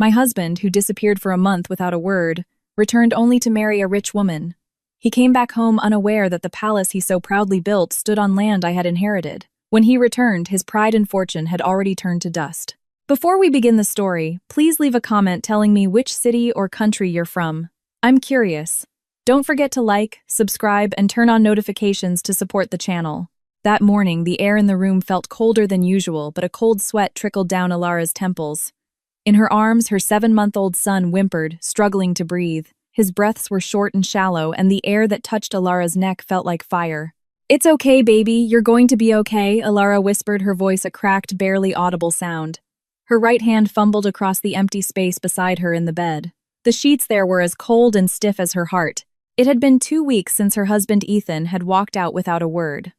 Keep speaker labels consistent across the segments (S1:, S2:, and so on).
S1: My husband, who disappeared for a month without a word, returned only to marry a rich woman. He came back home unaware that the palace he so proudly built stood on land I had inherited. When he returned, his pride and fortune had already turned to dust. Before we begin the story, please leave a comment telling me which city or country you're from. I'm curious. Don't forget to like, subscribe, and turn on notifications to support the channel. That morning, the air in the room felt colder than usual, but a cold sweat trickled down Alara's temples. In her arms, her 7-month-old son whimpered, struggling to breathe. His breaths were short and shallow, and the air that touched Alara's neck felt like fire. "It's okay, baby. You're going to be okay," Alara whispered, her voice a cracked, barely audible sound. Her right hand fumbled across the empty space beside her in the bed. The sheets there were as cold and stiff as her heart. It had been 2 weeks since her husband Ethan had walked out without a word.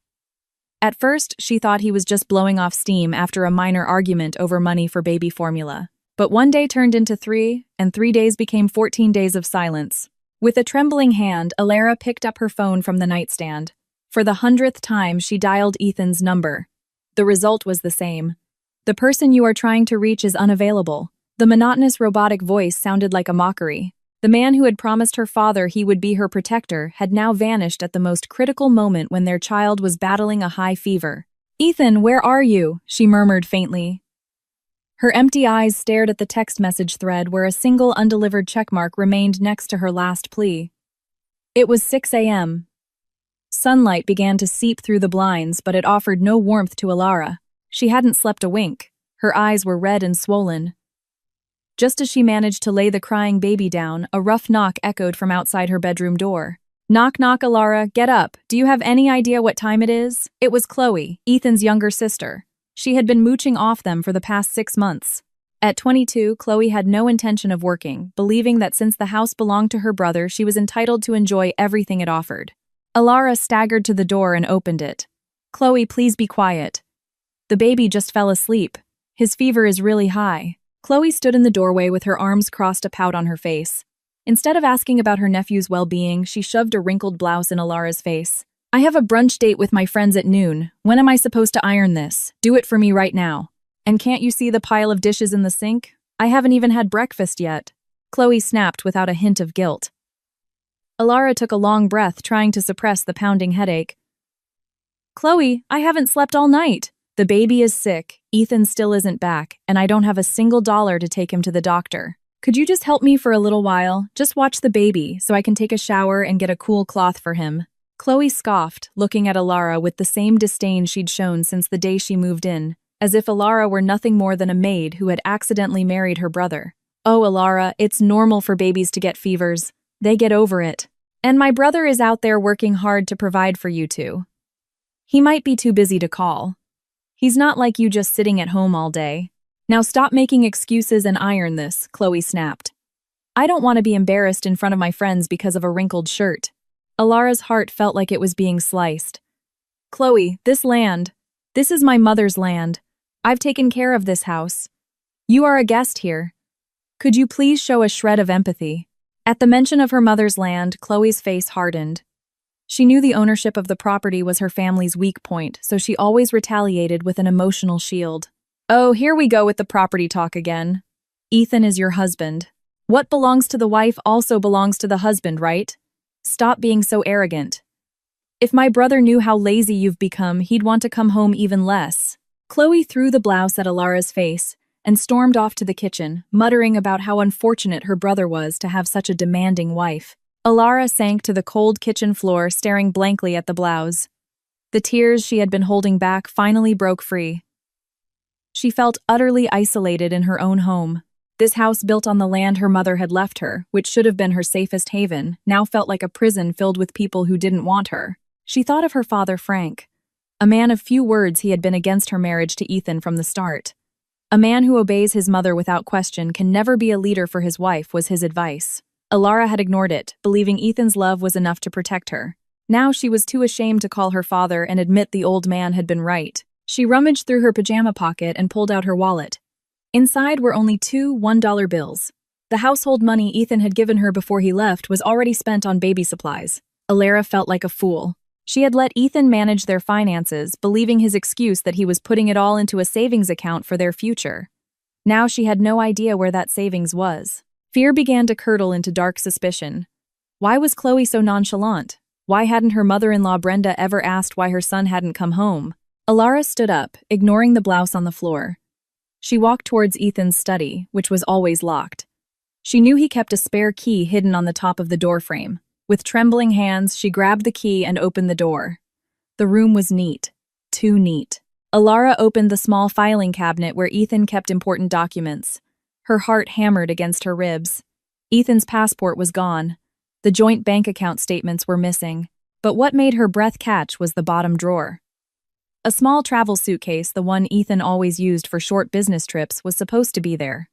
S1: At first, she thought he was just blowing off steam after a minor argument over money for baby formula. But one day turned into 3, and 3 days became 14 days of silence. With a trembling hand, Alara picked up her phone from the nightstand. For the 100th time, she dialed Ethan's number. The result was the same. "The person you are trying to reach is unavailable." The monotonous robotic voice sounded like a mockery. The man who had promised her father he would be her protector had now vanished at the most critical moment when their child was battling a high fever. "Ethan, where are you?" she murmured faintly. Her empty eyes stared at the text message thread where a single undelivered checkmark remained next to her last plea. It was 6 a.m. Sunlight began to seep through the blinds, but it offered no warmth to Alara. She hadn't slept a wink. Her eyes were red and swollen. Just as she managed to lay the crying baby down, a rough knock echoed from outside her bedroom door. "Knock, knock, Alara, get up. Do you have any idea what time it is?" It was Chloe, Ethan's younger sister. She had been mooching off them for the past 6 months. At 22, Chloe had no intention of working, believing that since the house belonged to her brother, she was entitled to enjoy everything it offered. Alara staggered to the door and opened it. "Chloe, please be quiet. The baby just fell asleep. His fever is really high." Chloe stood in the doorway with her arms crossed, a pout on her face. Instead of asking about her nephew's well-being, she shoved a wrinkled blouse in Alara's face. "I have a brunch date with my friends at noon. When am I supposed to iron this? Do it for me right now. And can't you see the pile of dishes in the sink? I haven't even had breakfast yet." Chloe snapped without a hint of guilt. Alara took a long breath, trying to suppress the pounding headache. "Chloe, I haven't slept all night. The baby is sick, Ethan still isn't back, and I don't have a single dollar to take him to the doctor. Could you just help me for a little while? Just watch the baby, so I can take a shower and get a cool cloth for him." Chloe scoffed, looking at Alara with the same disdain she'd shown since the day she moved in, as if Alara were nothing more than a maid who had accidentally married her brother. "Oh, Alara, it's normal for babies to get fevers. They get over it. And my brother is out there working hard to provide for you two. He might be too busy to call. He's not like you just sitting at home all day. Now stop making excuses and iron this," Chloe snapped. "I don't want to be embarrassed in front of my friends because of a wrinkled shirt." Alara's heart felt like it was being sliced. "Chloe, this is my mother's land. I've taken care of this house. You are a guest here. Could you please show a shred of empathy?" At the mention of her mother's land, Chloe's face hardened. She knew the ownership of the property was her family's weak point, so she always retaliated with an emotional shield. "Oh, here we go with the property talk again. Ethan is your husband. What belongs to the wife also belongs to the husband, right? Stop being so arrogant. If my brother knew how lazy you've become, he'd want to come home even less." Chloe threw the blouse at Alara's face and stormed off to the kitchen, muttering about how unfortunate her brother was to have such a demanding wife. Alara sank to the cold kitchen floor, staring blankly at the blouse. The tears she had been holding back finally broke free. She felt utterly isolated in her own home. This house built on the land her mother had left her, which should have been her safest haven, now felt like a prison filled with people who didn't want her. She thought of her father, Frank. A man of few words, he had been against her marriage to Ethan from the start. "A man who obeys his mother without question can never be a leader for his wife," was his advice. Alara had ignored it, believing Ethan's love was enough to protect her. Now she was too ashamed to call her father and admit the old man had been right. She rummaged through her pajama pocket and pulled out her wallet. Inside were only 2 $1 bills. The household money Ethan had given her before he left was already spent on baby supplies. Alara felt like a fool. She had let Ethan manage their finances, believing his excuse that he was putting it all into a savings account for their future. Now she had no idea where that savings was. Fear began to curdle into dark suspicion. Why was Chloe so nonchalant? Why hadn't her mother-in-law Brenda ever asked why her son hadn't come home? Alara stood up, ignoring the blouse on the floor. She walked towards Ethan's study, which was always locked. She knew he kept a spare key hidden on the top of the doorframe. With trembling hands, she grabbed the key and opened the door. The room was neat. Too neat. Alara opened the small filing cabinet where Ethan kept important documents. Her heart hammered against her ribs. Ethan's passport was gone. The joint bank account statements were missing. But what made her breath catch was the bottom drawer. A small travel suitcase, the one Ethan always used for short business trips, was supposed to be there.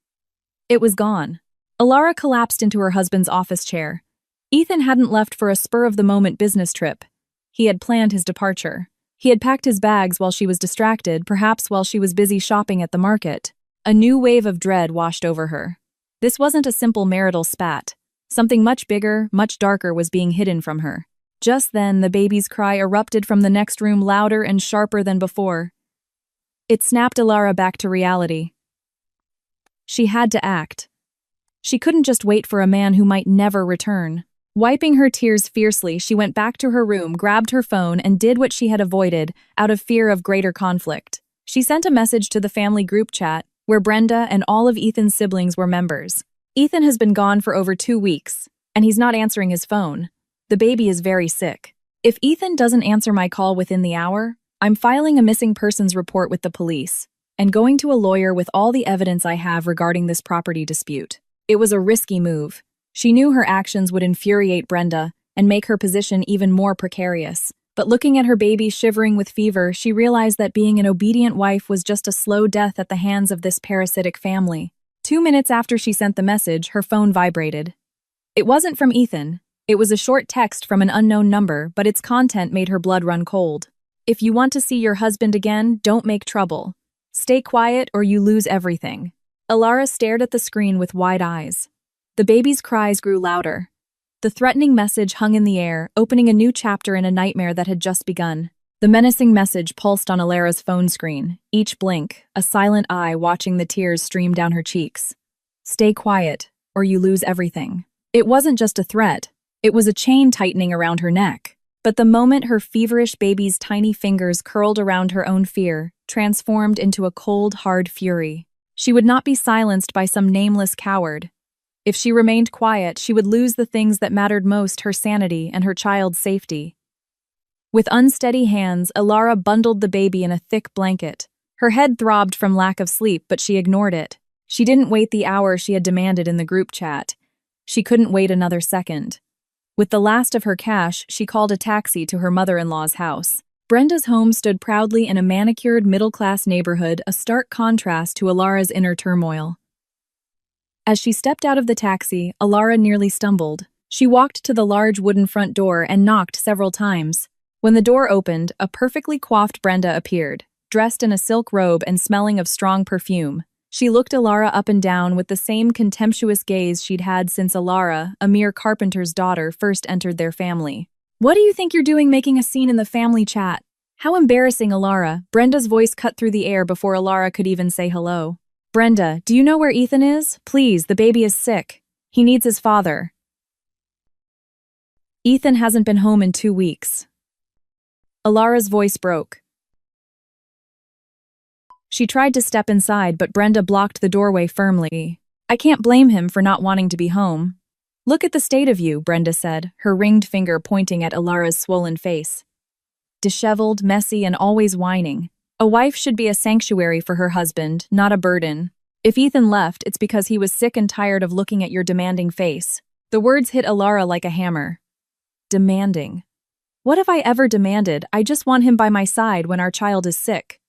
S1: It was gone. Alara collapsed into her husband's office chair. Ethan hadn't left for a spur-of-the-moment business trip. He had planned his departure. He had packed his bags while she was distracted, perhaps while she was busy shopping at the market. A new wave of dread washed over her. This wasn't a simple marital spat. Something much bigger, much darker was being hidden from her. Just then, the baby's cry erupted from the next room louder and sharper than before. It snapped Alara back to reality. She had to act. She couldn't just wait for a man who might never return. Wiping her tears fiercely, she went back to her room, grabbed her phone, and did what she had avoided, out of fear of greater conflict. She sent a message to the family group chat, where Brenda and all of Ethan's siblings were members. Ethan has been gone for over 2 weeks, and he's not answering his phone. The baby is very sick. If Ethan doesn't answer my call within the hour, I'm filing a missing persons report with the police and going to a lawyer with all the evidence I have regarding this property dispute. It was a risky move. She knew her actions would infuriate Brenda and make her position even more precarious. But looking at her baby shivering with fever, she realized that being an obedient wife was just a slow death at the hands of this parasitic family. 2 minutes after she sent the message, her phone vibrated. It wasn't from Ethan. It was a short text from an unknown number, but its content made her blood run cold. If you want to see your husband again, don't make trouble. Stay quiet or you lose everything. Alara stared at the screen with wide eyes. The baby's cries grew louder. The threatening message hung in the air, opening a new chapter in a nightmare that had just begun. The menacing message pulsed on Alara's phone screen, each blink, a silent eye watching the tears stream down her cheeks. Stay quiet, or you lose everything. It wasn't just a threat. It was a chain tightening around her neck. But the moment her feverish baby's tiny fingers curled around her own fear, transformed into a cold, hard fury. She would not be silenced by some nameless coward. If she remained quiet, she would lose the things that mattered most, her sanity and her child's safety. With unsteady hands, Alara bundled the baby in a thick blanket. Her head throbbed from lack of sleep, but she ignored it. She didn't wait the hour she had demanded in the group chat. She couldn't wait another second. With the last of her cash, she called a taxi to her mother-in-law's house. Brenda's home stood proudly in a manicured middle-class neighborhood, a stark contrast to Alara's inner turmoil. As she stepped out of the taxi, Alara nearly stumbled. She walked to the large wooden front door and knocked several times. When the door opened, a perfectly coiffed Brenda appeared, dressed in a silk robe and smelling of strong perfume. She looked Alara up and down with the same contemptuous gaze she'd had since Alara, a mere carpenter's daughter, first entered their family. "What do you think you're doing making a scene in the family chat?" "How embarrassing, Alara." Brenda's voice cut through the air before Alara could even say hello. "Brenda, do you know where Ethan is? Please, the baby is sick. He needs his father." "Ethan hasn't been home in 2 weeks." Alara's voice broke. She tried to step inside, but Brenda blocked the doorway firmly. "I can't blame him for not wanting to be home." "Look at the state of you," Brenda said, her ringed finger pointing at Alara's swollen face. Disheveled, messy, and always whining. A wife should be a sanctuary for her husband, not a burden. If Ethan left, it's because he was sick and tired of looking at your demanding face. The words hit Alara like a hammer. Demanding. What have I ever demanded? I just want him by my side when our child is sick.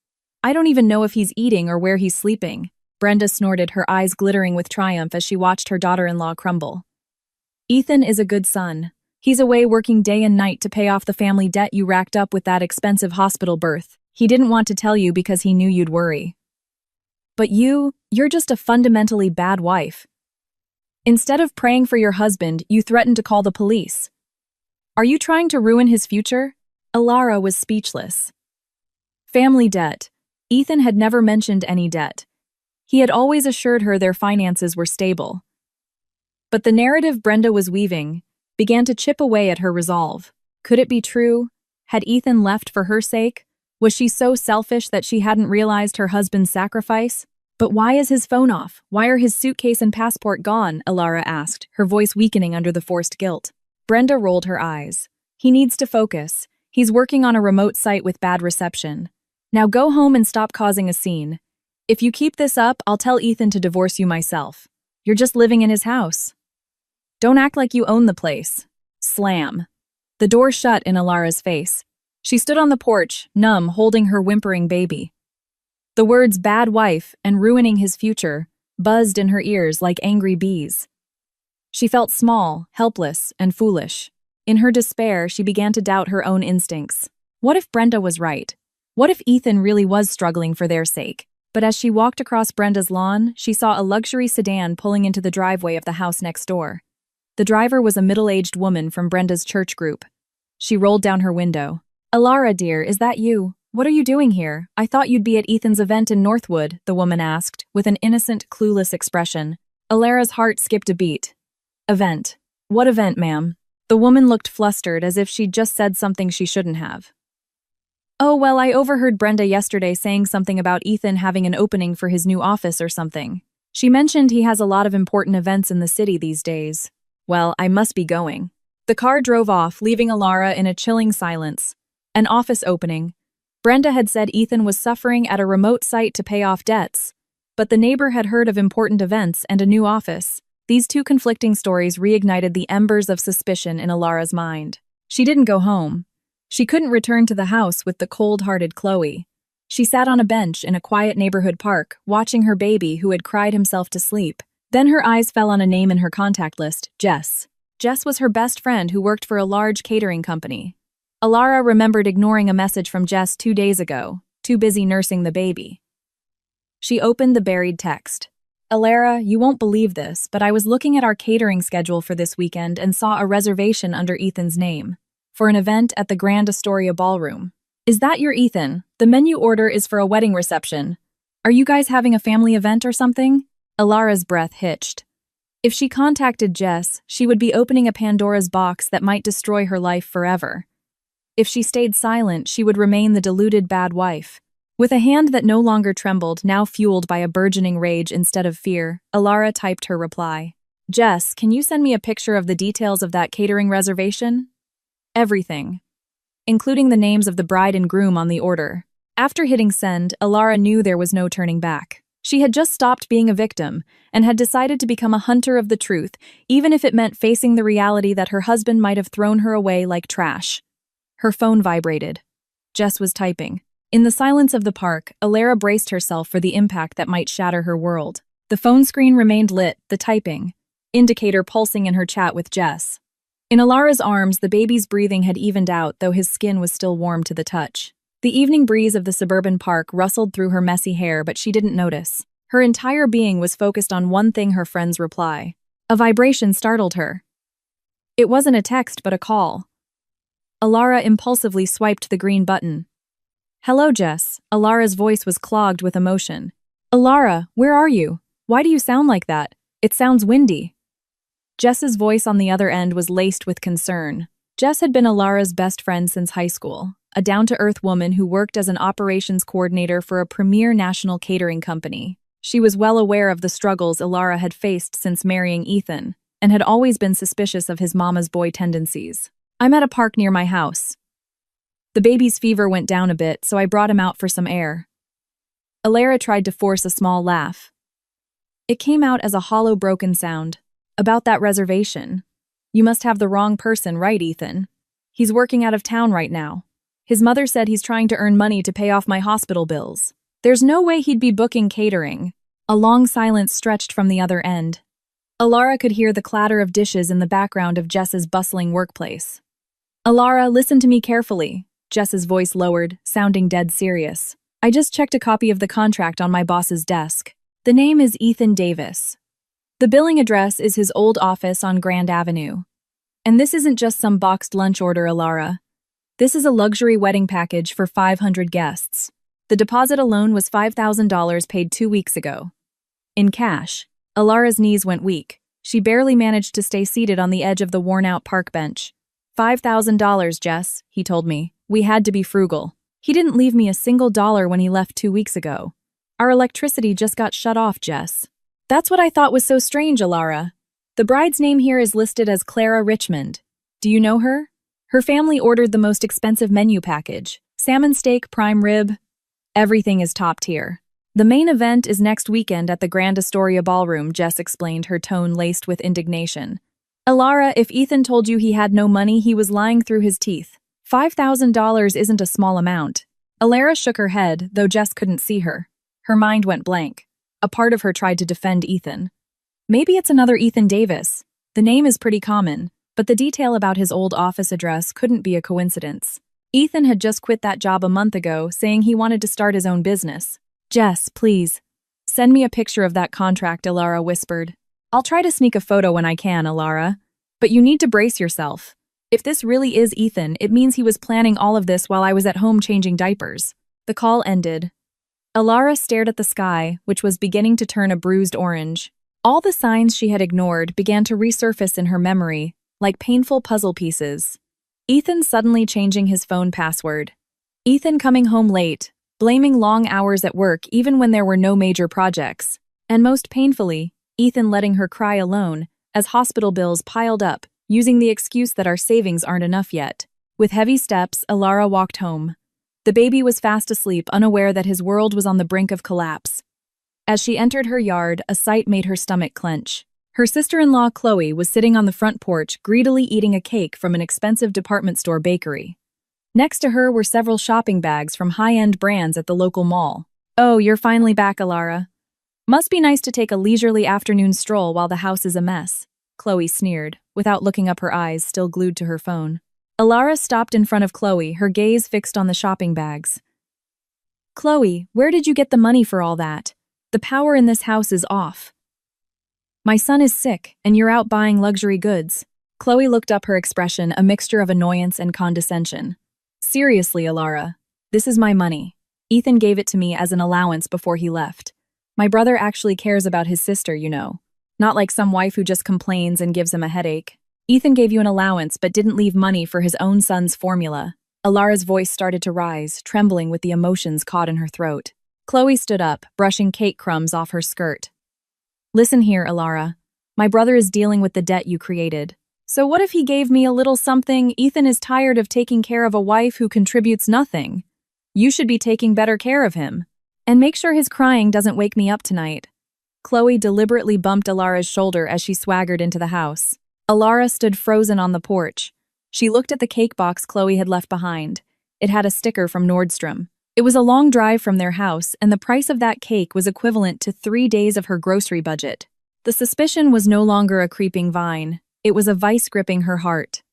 S1: I don't even know if he's eating or where he's sleeping. Brenda snorted, her eyes glittering with triumph as she watched her daughter-in-law crumble. Ethan is a good son. He's away working day and night to pay off the family debt you racked up with that expensive hospital birth. He didn't want to tell you because he knew you'd worry. But you're just a fundamentally bad wife. Instead of praying for your husband, you threatened to call the police. Are you trying to ruin his future? Alara was speechless. Family debt. Ethan had never mentioned any debt. He had always assured her their finances were stable. But the narrative Brenda was weaving began to chip away at her resolve. Could it be true? Had Ethan left for her sake? Was she so selfish that she hadn't realized her husband's sacrifice? But why is his phone off? Why are his suitcase and passport gone? Alara asked, her voice weakening under the forced guilt. Brenda rolled her eyes. He needs to focus. He's working on a remote site with bad reception. Now go home and stop causing a scene. If you keep this up, I'll tell Ethan to divorce you myself. You're just living in his house. Don't act like you own the place. Slam. The door shut in Alara's face. She stood on the porch, numb, holding her whimpering baby. The words bad wife and ruining his future buzzed in her ears like angry bees. She felt small, helpless, and foolish. In her despair, she began to doubt her own instincts. What if Brenda was right? What if Ethan really was struggling for their sake? But as she walked across Brenda's lawn, she saw a luxury sedan pulling into the driveway of the house next door. The driver was a middle-aged woman from Brenda's church group. She rolled down her window. Alara, dear, is that you? What are you doing here? I thought you'd be at Ethan's event in Northwood, the woman asked, with an innocent, clueless expression. Alara's heart skipped a beat. Event. What event, ma'am? The woman looked flustered, as if she'd just said something she shouldn't have. Oh, well, I overheard Brenda yesterday saying something about Ethan having an opening for his new office or something. She mentioned he has a lot of important events in the city these days. Well, I must be going. The car drove off, leaving Alara in a chilling silence. An office opening. Brenda had said Ethan was suffering at a remote site to pay off debts. But the neighbor had heard of important events and a new office. These two conflicting stories reignited the embers of suspicion in Alara's mind. She didn't go home. She couldn't return to the house with the cold-hearted Chloe. She sat on a bench in a quiet neighborhood park, watching her baby who had cried himself to sleep. Then her eyes fell on a name in her contact list, Jess. Jess was her best friend who worked for a large catering company. Alara remembered ignoring a message from Jess 2 days ago, too busy nursing the baby. She opened the buried text. Alara, you won't believe this, but I was looking at our catering schedule for this weekend and saw a reservation under Ethan's name for an event at the Grand Astoria Ballroom. Is that your Ethan? The menu order is for a wedding reception. Are you guys having a family event or something? Alara's breath hitched. If she contacted Jess, she would be opening a Pandora's box that might destroy her life forever. If she stayed silent, she would remain the deluded bad wife. With a hand that no longer trembled, now fueled by a burgeoning rage instead of fear, Alara typed her reply. Jess, can you send me a picture of the details of that catering reservation? Everything. Including the names of the bride and groom on the order. After hitting send, Alara knew there was no turning back. She had just stopped being a victim and had decided to become a hunter of the truth, even if it meant facing the reality that her husband might have thrown her away like trash. Her phone vibrated. Jess was typing. In the silence of the park, Alara braced herself for the impact that might shatter her world. The phone screen remained lit, the typing indicator pulsing in her chat with Jess. In Alara's arms, the baby's breathing had evened out, though his skin was still warm to the touch. The evening breeze of the suburban park rustled through her messy hair, but she didn't notice. Her entire being was focused on one thing: her friend's reply. A vibration startled her. It wasn't a text, but a call. Alara impulsively swiped the green button. Hello, Jess. Alara's voice was clogged with emotion. Alara, where are you? Why do you sound like that? It sounds windy. Jess's voice on the other end was laced with concern. Jess had been Alara's best friend since high school, a down-to-earth woman who worked as an operations coordinator for a premier national catering company. She was well aware of the struggles Alara had faced since marrying Ethan, and had always been suspicious of his mama's boy tendencies. I'm at a park near my house. The baby's fever went down a bit, so I brought him out for some air. Alara tried to force a small laugh. It came out as a hollow, broken sound. About that reservation. You must have the wrong person, right, Ethan? He's working out of town right now. His mother said he's trying to earn money to pay off my hospital bills. There's no way he'd be booking catering. A long silence stretched from the other end. Alara could hear the clatter of dishes in the background of Jess's bustling workplace. Alara, listen to me carefully. Jess's voice lowered, sounding dead serious. I just checked a copy of the contract on my boss's desk. The name is Ethan Davis. The billing address is his old office on Grand Avenue. And this isn't just some boxed lunch order, Alara. This is a luxury wedding package for 500 guests. The deposit alone was $5,000 paid 2 weeks ago. In cash. Alara's knees went weak. She barely managed to stay seated on the edge of the worn-out park bench. $5,000, Jess, he told me. We had to be frugal. He didn't leave me a single dollar when he left 2 weeks ago. Our electricity just got shut off, Jess. That's what I thought was so strange, Alara. The bride's name here is listed as Clara Richmond. Do you know her? Her family ordered the most expensive menu package. Salmon steak, prime rib. Everything is top tier. The main event is next weekend at the Grand Astoria Ballroom, Jess explained, her tone laced with indignation. Alara, if Ethan told you he had no money, he was lying through his teeth. $5,000 isn't a small amount. Alara shook her head, though Jess couldn't see her. Her mind went blank. A part of her tried to defend Ethan. Maybe it's another Ethan Davis. The name is pretty common, but the detail about his old office address couldn't be a coincidence. Ethan had just quit that job a month ago, saying he wanted to start his own business. Jess, please. Send me a picture of that contract, Alara whispered. I'll try to sneak a photo when I can, Alara. But you need to brace yourself. If this really is Ethan, it means he was planning all of this while I was at home changing diapers. The call ended. Alara stared at the sky, which was beginning to turn a bruised orange. All the signs she had ignored began to resurface in her memory, like painful puzzle pieces. Ethan suddenly changing his phone password. Ethan coming home late, blaming long hours at work even when there were no major projects. And most painfully, Ethan letting her cry alone as hospital bills piled up, using the excuse that our savings aren't enough yet. With heavy steps, Alara walked home. The baby was fast asleep, unaware that his world was on the brink of collapse. As she entered her yard, a sight made her stomach clench. Her sister-in-law, Chloe, was sitting on the front porch, greedily eating a cake from an expensive department store bakery. Next to her were several shopping bags from high-end brands at the local mall. Oh, you're finally back, Alara. Must be nice to take a leisurely afternoon stroll while the house is a mess, Chloe sneered, without looking up, her eyes still glued to her phone. Alara stopped in front of Chloe, her gaze fixed on the shopping bags. Chloe, where did you get the money for all that? The power in this house is off. My son is sick, and you're out buying luxury goods. Chloe looked up, her expression a mixture of annoyance and condescension. Seriously, Alara, this is my money. Ethan gave it to me as an allowance before he left. My brother actually cares about his sister, you know. Not like some wife who just complains and gives him a headache. Ethan gave you an allowance but didn't leave money for his own son's formula. Alara's voice started to rise, trembling with the emotions caught in her throat. Chloe stood up, brushing cake crumbs off her skirt. Listen here, Alara. My brother is dealing with the debt you created. So what if he gave me a little something? Ethan is tired of taking care of a wife who contributes nothing. You should be taking better care of him. And make sure his crying doesn't wake me up tonight. Chloe deliberately bumped Alara's shoulder as she swaggered into the house. Alara stood frozen on the porch. She looked at the cake box Chloe had left behind. It had a sticker from Nordstrom. It was a long drive from their house, and the price of that cake was equivalent to 3 days of her grocery budget. The suspicion was no longer a creeping vine. It was a vice gripping her heart.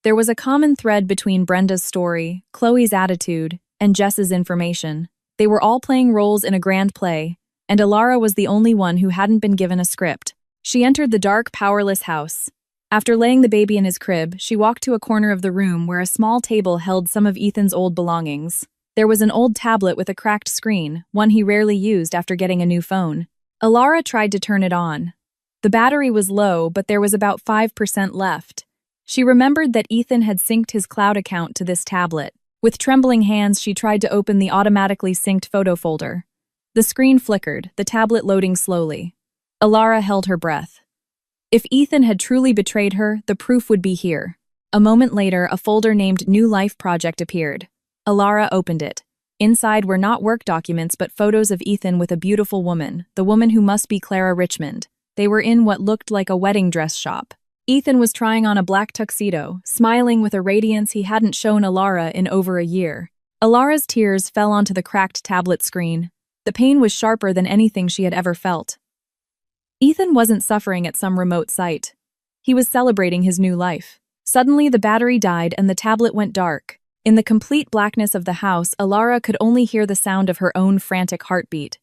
S1: There was a common thread between Brenda's story, Chloe's attitude, and Jess's information. They were all playing roles in a grand play, and Alara was the only one who hadn't been given a script. She entered the dark, powerless house. After laying the baby in his crib, she walked to a corner of the room where a small table held some of Ethan's old belongings. There was an old tablet with a cracked screen, one he rarely used after getting a new phone. Alara tried to turn it on. The battery was low, but there was about 5% left. She remembered that Ethan had synced his cloud account to this tablet. With trembling hands, she tried to open the automatically synced photo folder. The screen flickered, the tablet loading slowly. Alara held her breath. If Ethan had truly betrayed her, the proof would be here. A moment later, a folder named New Life Project appeared. Alara opened it. Inside were not work documents but photos of Ethan with a beautiful woman, the woman who must be Clara Richmond. They were in what looked like a wedding dress shop. Ethan was trying on a black tuxedo, smiling with a radiance he hadn't shown Alara in over a year. Alara's tears fell onto the cracked tablet screen. The pain was sharper than anything she had ever felt. Ethan wasn't suffering at some remote site. He was celebrating his new life. Suddenly, the battery died and the tablet went dark. In the complete blackness of the house, Alara could only hear the sound of her own frantic heartbeat.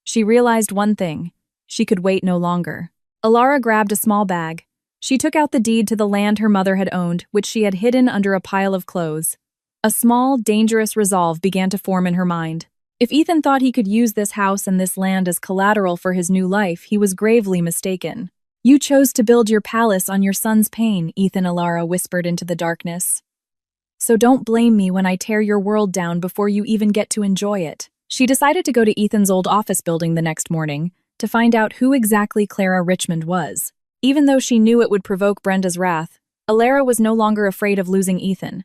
S1: She realized one thing. She could wait no longer. Alara grabbed a small bag. She took out the deed to the land her mother had owned, which she had hidden under a pile of clothes. A small, dangerous resolve began to form in her mind. If Ethan thought he could use this house and this land as collateral for his new life, he was gravely mistaken. You chose to build your palace on your son's pain, Ethan, Alara whispered into the darkness. So don't blame me when I tear your world down before you even get to enjoy it. She decided to go to Ethan's old office building the next morning to find out who exactly Clara Richmond was. Even though she knew it would provoke Brenda's wrath, Alara was no longer afraid of losing Ethan.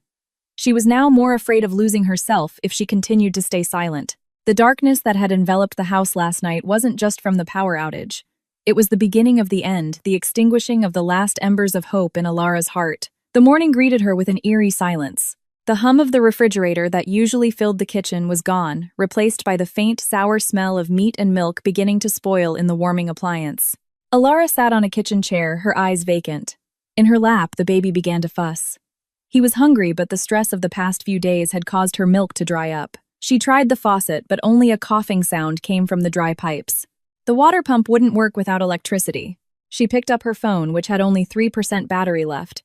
S1: She was now more afraid of losing herself if she continued to stay silent. The darkness that had enveloped the house last night wasn't just from the power outage. It was the beginning of the end, the extinguishing of the last embers of hope in Alara's heart. The morning greeted her with an eerie silence. The hum of the refrigerator that usually filled the kitchen was gone, replaced by the faint, sour smell of meat and milk beginning to spoil in the warming appliance. Alara sat on a kitchen chair, her eyes vacant. In her lap, the baby began to fuss. He was hungry, but the stress of the past few days had caused her milk to dry up. She tried the faucet, but only a coughing sound came from the dry pipes. The water pump wouldn't work without electricity. She picked up her phone, which had only 3% battery left.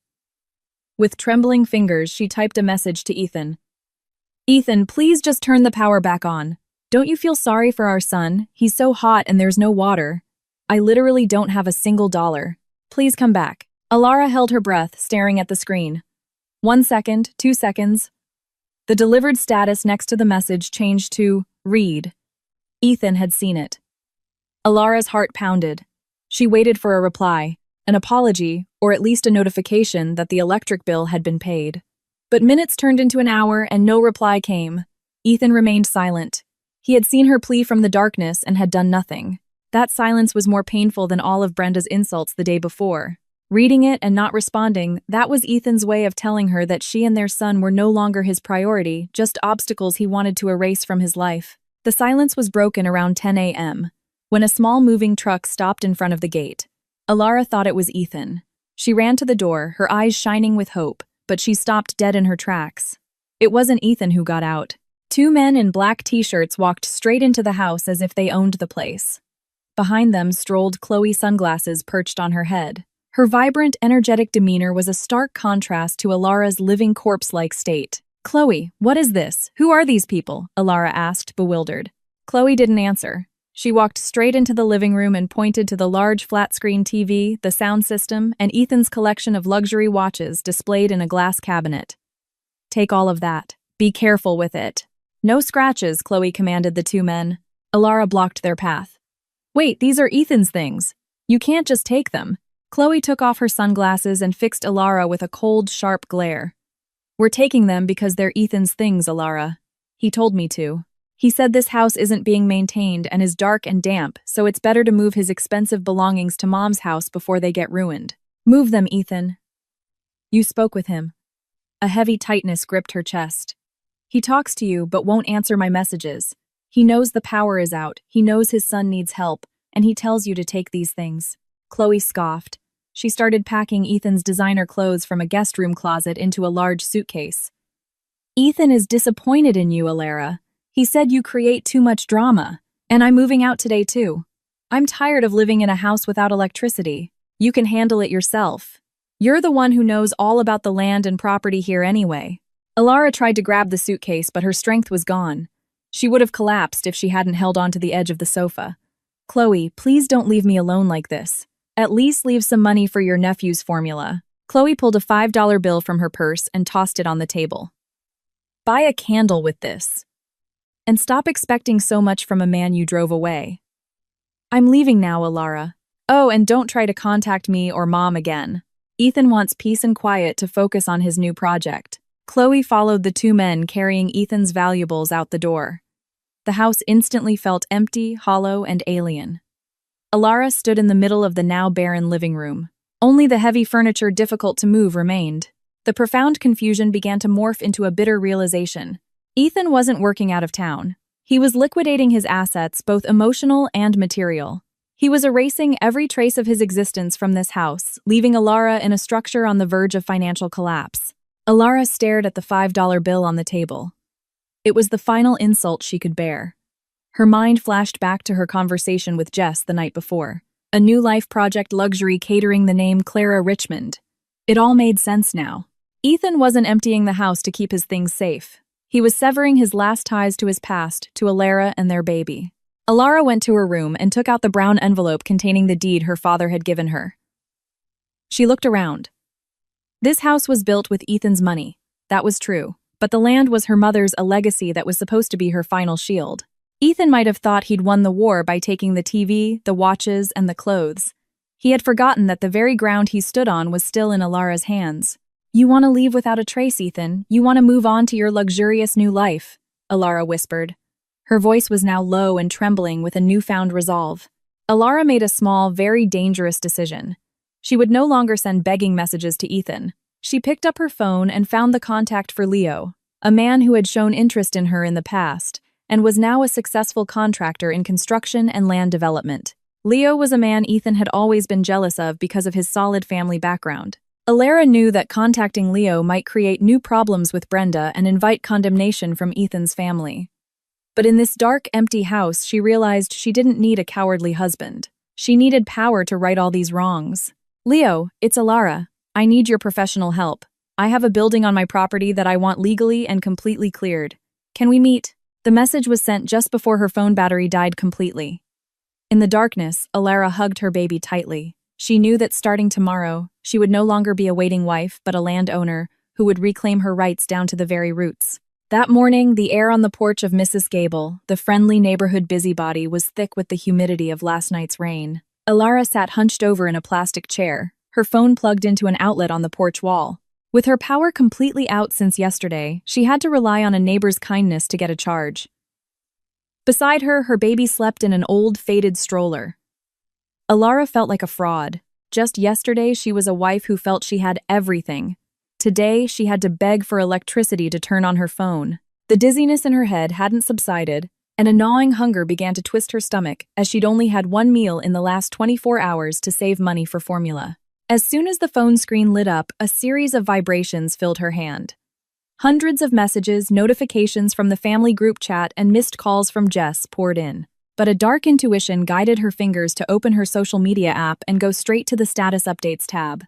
S1: With trembling fingers, she typed a message to Ethan. Ethan, please just turn the power back on. Don't you feel sorry for our son? He's so hot and there's no water. I literally don't have a single dollar. Please come back. Alara held her breath, staring at the screen. 1 second, 2 seconds. The delivered status next to the message changed to read. Ethan had seen it. Alara's heart pounded. She waited for a reply, an apology, or at least a notification that the electric bill had been paid. But minutes turned into an hour and no reply came. Ethan remained silent. He had seen her plea from the darkness and had done nothing. That silence was more painful than all of Brenda's insults the day before. Reading it and not responding, that was Ethan's way of telling her that she and their son were no longer his priority, just obstacles he wanted to erase from his life. The silence was broken around 10 a.m., when a small moving truck stopped in front of the gate. Alara thought it was Ethan. She ran to the door, her eyes shining with hope, but she stopped dead in her tracks. It wasn't Ethan who got out. 2 men in black t-shirts walked straight into the house as if they owned the place. Behind them strolled Chloe, sunglasses perched on her head. Her vibrant, energetic demeanor was a stark contrast to Alara's living corpse-like state. Chloe, what is this? Who are these people? Alara asked, bewildered. Chloe didn't answer. She walked straight into the living room and pointed to the large flat-screen TV, the sound system, and Ethan's collection of luxury watches displayed in a glass cabinet. Take all of that. Be careful with it. No scratches, Chloe commanded the 2 men. Alara blocked their path. Wait, these are Ethan's things. You can't just take them. Chloe took off her sunglasses and fixed Alara with a cold, sharp glare. We're taking them because they're Ethan's things, Alara. He told me to. He said this house isn't being maintained and is dark and damp, so it's better to move his expensive belongings to Mom's house before they get ruined. Move them, Ethan. You spoke with him. A heavy tightness gripped her chest. He talks to you, but won't answer my messages. He knows the power is out, he knows his son needs help, and he tells you to take these things. Chloe scoffed. She started packing Ethan's designer clothes from a guest room closet into a large suitcase. Ethan is disappointed in you, Alara. He said you create too much drama, and I'm moving out today too. I'm tired of living in a house without electricity. You can handle it yourself. You're the one who knows all about the land and property here anyway. Alara tried to grab the suitcase, but her strength was gone. She would have collapsed if she hadn't held onto the edge of the sofa. Chloe, please don't leave me alone like this. At least leave some money for your nephew's formula. Chloe pulled a $5 bill from her purse and tossed it on the table. Buy a candle with this. And stop expecting so much from a man you drove away. I'm leaving now, Alara. Oh, and don't try to contact me or Mom again. Ethan wants peace and quiet to focus on his new project. Chloe followed the 2 men carrying Ethan's valuables out the door. The house instantly felt empty, hollow, and alien. Alara stood in the middle of the now barren living room. Only the heavy furniture difficult to move remained. The profound confusion began to morph into a bitter realization. Ethan wasn't working out of town. He was liquidating his assets, both emotional and material. He was erasing every trace of his existence from this house, leaving Alara in a structure on the verge of financial collapse. Alara stared at the $5 bill on the table. It was the final insult she could bear. Her mind flashed back to her conversation with Jess the night before. A new life project luxury catering the name Clara Richmond. It all made sense now. Ethan wasn't emptying the house to keep his things safe. He was severing his last ties to his past, to Alara and their baby. Alara went to her room and took out the brown envelope containing the deed her father had given her. She looked around. This house was built with Ethan's money. That was true. But the land was her mother's, a legacy that was supposed to be her final shield. Ethan might have thought he'd won the war by taking the TV, the watches, and the clothes. He had forgotten that the very ground he stood on was still in Alara's hands. "You want to leave without a trace, Ethan. You want to move on to your luxurious new life," Alara whispered. Her voice was now low and trembling with a newfound resolve. Alara made a small, very dangerous decision. She would no longer send begging messages to Ethan. She picked up her phone and found the contact for Leo, a man who had shown interest in her in the past, and was now a successful contractor in construction and land development. Leo was a man Ethan had always been jealous of because of his solid family background. Alara knew that contacting Leo might create new problems with Brenda and invite condemnation from Ethan's family. But in this dark, empty house, she realized she didn't need a cowardly husband. She needed power to right all these wrongs. "Leo, it's Alara. I need your professional help. I have a building on my property that I want legally and completely cleared. Can we meet?" The message was sent just before her phone battery died completely. In the darkness, Alara hugged her baby tightly. She knew that starting tomorrow, she would no longer be a waiting wife but a landowner who would reclaim her rights down to the very roots. That morning, the air on the porch of Mrs. Gable, the friendly neighborhood busybody, was thick with the humidity of last night's rain. Alara sat hunched over in a plastic chair, her phone plugged into an outlet on the porch wall. With her power completely out since yesterday, she had to rely on a neighbor's kindness to get a charge. Beside her, her baby slept in an old, faded stroller. Alara felt like a fraud. Just yesterday, she was a wife who felt she had everything. Today, she had to beg for electricity to turn on her phone. The dizziness in her head hadn't subsided, and a gnawing hunger began to twist her stomach as she'd only had one meal in the last 24 hours to save money for formula. As soon as the phone screen lit up, a series of vibrations filled her hand. Hundreds of messages, notifications from the family group chat, and missed calls from Jess poured in. But a dark intuition guided her fingers to open her social media app and go straight to the status updates tab.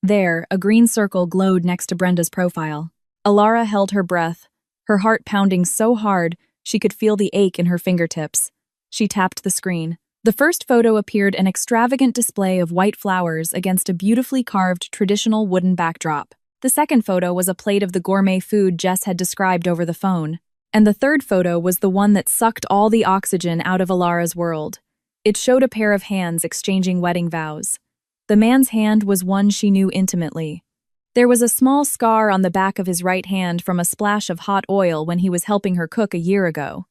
S1: There, a green circle glowed next to Brenda's profile. Alara held her breath, her heart pounding so hard she could feel the ache in her fingertips. She tapped the screen. The first photo appeared an extravagant display of white flowers against a beautifully carved traditional wooden backdrop. The second photo was a plate of the gourmet food Jess had described over the phone. And the third photo was the one that sucked all the oxygen out of Alara's world. It showed a pair of hands exchanging wedding vows. The man's hand was one she knew intimately. There was a small scar on the back of his right hand from a splash of hot oil when he was helping her cook a year ago.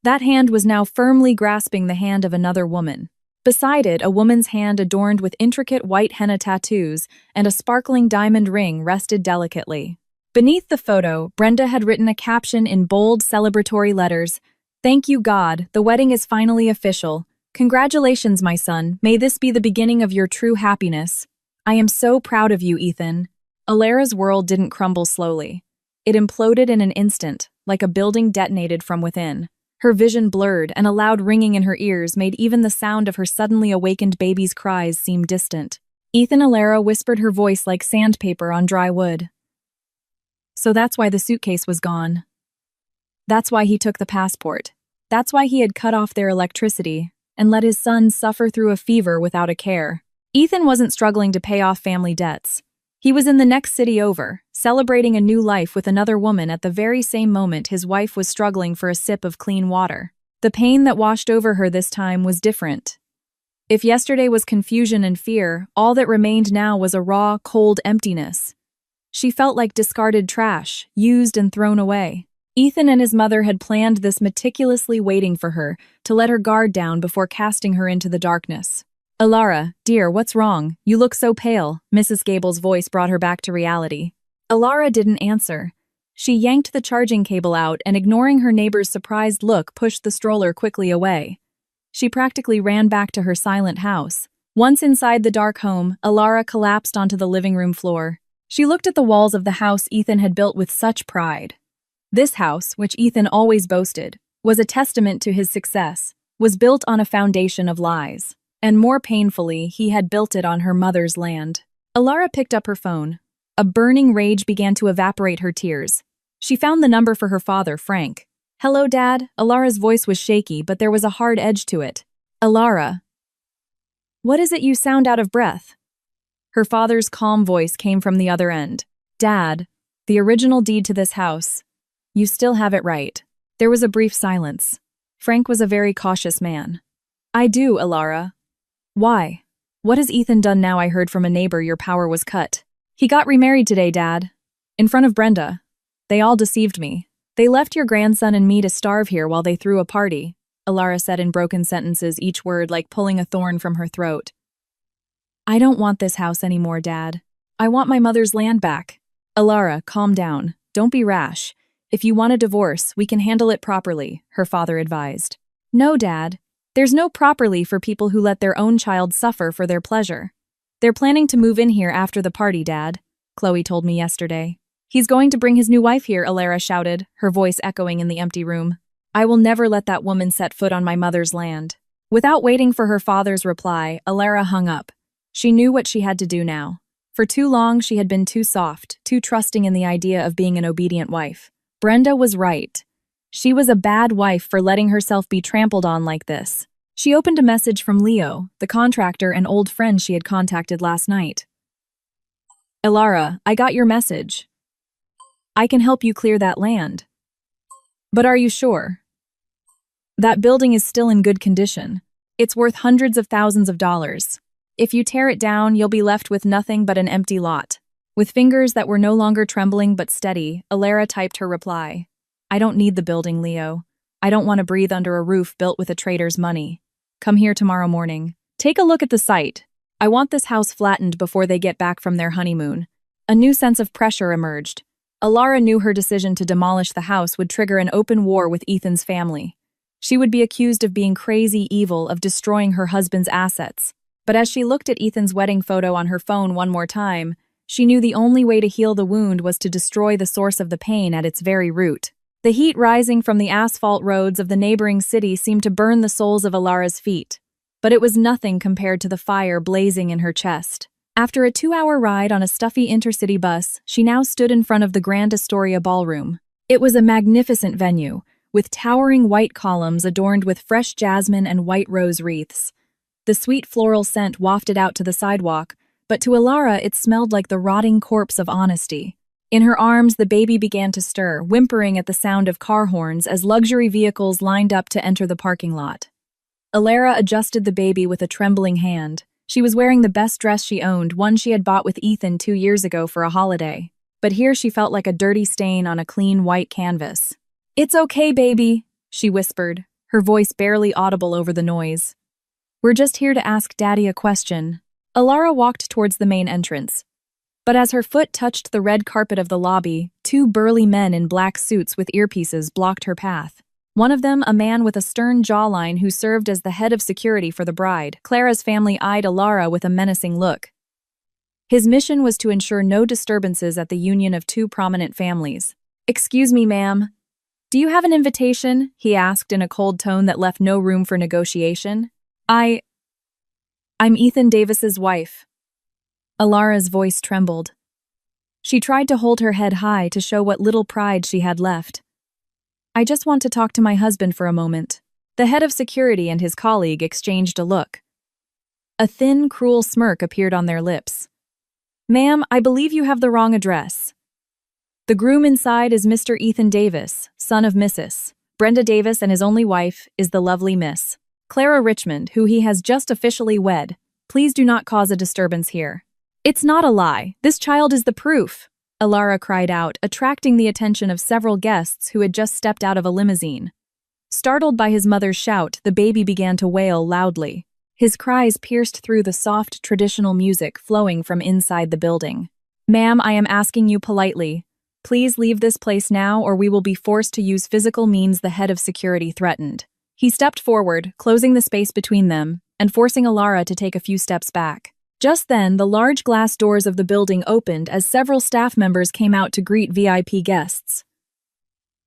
S1: That hand was now firmly grasping the hand of another woman. Beside it, a woman's hand adorned with intricate white henna tattoos and a sparkling diamond ring rested delicately. Beneath the photo, Brenda had written a caption in bold, celebratory letters. "Thank you, God, the wedding is finally official. Congratulations, my son. May this be the beginning of your true happiness. I am so proud of you, Ethan." Alara's world didn't crumble slowly. It imploded in an instant, like a building detonated from within. Her vision blurred, and a loud ringing in her ears made even the sound of her suddenly awakened baby's cries seem distant. "Ethan," Alara whispered, her voice like sandpaper on dry wood. "So that's why the suitcase was gone. That's why he took the passport. That's why he had cut off their electricity and let his son suffer through a fever without a care." Ethan wasn't struggling to pay off family debts. He was in the next city over, celebrating a new life with another woman at the very same moment his wife was struggling for a sip of clean water. The pain that washed over her this time was different. If yesterday was confusion and fear, all that remained now was a raw, cold emptiness. She felt like discarded trash, used and thrown away. Ethan and his mother had planned this meticulously, waiting for her to let her guard down before casting her into the darkness. "Alara, dear, what's wrong? You look so pale." Mrs. Gable's voice brought her back to reality. Alara didn't answer. She yanked the charging cable out and, ignoring her neighbor's surprised look, pushed the stroller quickly away. She practically ran back to her silent house. Once inside the dark home, Alara collapsed onto the living room floor. She looked at the walls of the house Ethan had built with such pride. This house, which Ethan always boasted, was a testament to his success, was built on a foundation of lies. And more painfully, he had built it on her mother's land. Alara picked up her phone. A burning rage began to evaporate her tears. She found the number for her father, Frank. "Hello, Dad." Alara's voice was shaky, but there was a hard edge to it. "Alara, what is it you sound out of breath?" Her father's calm voice came from the other end. "Dad, the original deed to this house. You still have it right." There was a brief silence. Frank was a very cautious man. "I do, Alara." "Why? What has Ethan done now? I heard from a neighbor your power was cut." "He got remarried today, Dad. In front of Brenda. They all deceived me. They left your grandson and me to starve here while they threw a party," Alara said in broken sentences, each word like pulling a thorn from her throat. "I don't want this house anymore, Dad. I want my mother's land back." "Alara, calm down. Don't be rash. If you want a divorce, we can handle it properly," her father advised. "No, Dad. There's no properly for people who let their own child suffer for their pleasure. They're planning to move in here after the party, Dad," Chloe told me yesterday. "He's going to bring his new wife here," Alara shouted, her voice echoing in the empty room. "I will never let that woman set foot on my mother's land." Without waiting for her father's reply, Alara hung up. She knew what she had to do now. For too long, she had been too soft, too trusting in the idea of being an obedient wife. Brenda was right. She was a bad wife for letting herself be trampled on like this. She opened a message from Leo, the contractor and old friend she had contacted last night. "Alara, I got your message. I can help you clear that land. But are you sure? That building is still in good condition. It's worth hundreds of thousands of dollars. If you tear it down, you'll be left with nothing but an empty lot." With fingers that were no longer trembling but steady, Alara typed her reply. "I don't need the building, Leo. I don't want to breathe under a roof built with a trader's money. Come here tomorrow morning. Take a look at the site. I want this house flattened before they get back from their honeymoon." A new sense of pressure emerged. Alara knew her decision to demolish the house would trigger an open war with Ethan's family. She would be accused of being crazy evil, of destroying her husband's assets. But as she looked at Ethan's wedding photo on her phone one more time, she knew the only way to heal the wound was to destroy the source of the pain at its very root. The heat rising from the asphalt roads of the neighboring city seemed to burn the soles of Alara's feet, but it was nothing compared to the fire blazing in her chest. After a 2-hour ride on a stuffy intercity bus, she now stood in front of the Grand Astoria Ballroom. It was a magnificent venue, with towering white columns adorned with fresh jasmine and white rose wreaths. The sweet floral scent wafted out to the sidewalk, but to Alara it smelled like the rotting corpse of honesty. In her arms, the baby began to stir, whimpering at the sound of car horns as luxury vehicles lined up to enter the parking lot. Alara adjusted the baby with a trembling hand. She was wearing the best dress she owned, one she had bought with Ethan 2 years ago for a holiday. But here she felt like a dirty stain on a clean white canvas. "It's okay, baby," she whispered, her voice barely audible over the noise. "We're just here to ask Daddy a question." Alara walked towards the main entrance. But as her foot touched the red carpet of the lobby, 2 burly men in black suits with earpieces blocked her path. One of them, a man with a stern jawline who served as the head of security for the bride. Clara's family eyed Alara with a menacing look. His mission was to ensure no disturbances at the union of 2 prominent families. "Excuse me, ma'am. Do you have an invitation?" he asked in a cold tone that left no room for negotiation. I'm Ethan Davis's wife." Alara's voice trembled. She tried to hold her head high to show what little pride she had left. "I just want to talk to my husband for a moment." The head of security and his colleague exchanged a look. A thin, cruel smirk appeared on their lips. "Ma'am, I believe you have the wrong address. The groom inside is Mr. Ethan Davis, son of Mrs. Brenda Davis, and his only wife is the lovely Miss Clara Richmond, who he has just officially wed. Please do not cause a disturbance here." "It's not a lie. This child is the proof," Alara cried out, attracting the attention of several guests who had just stepped out of a limousine. Startled by his mother's shout, the baby began to wail loudly. His cries pierced through the soft, traditional music flowing from inside the building. "Ma'am, I am asking you politely. Please leave this place now or we will be forced to use physical means," the head of security threatened. He stepped forward, closing the space between them, and forcing Alara to take a few steps back. Just then, the large glass doors of the building opened as several staff members came out to greet VIP guests.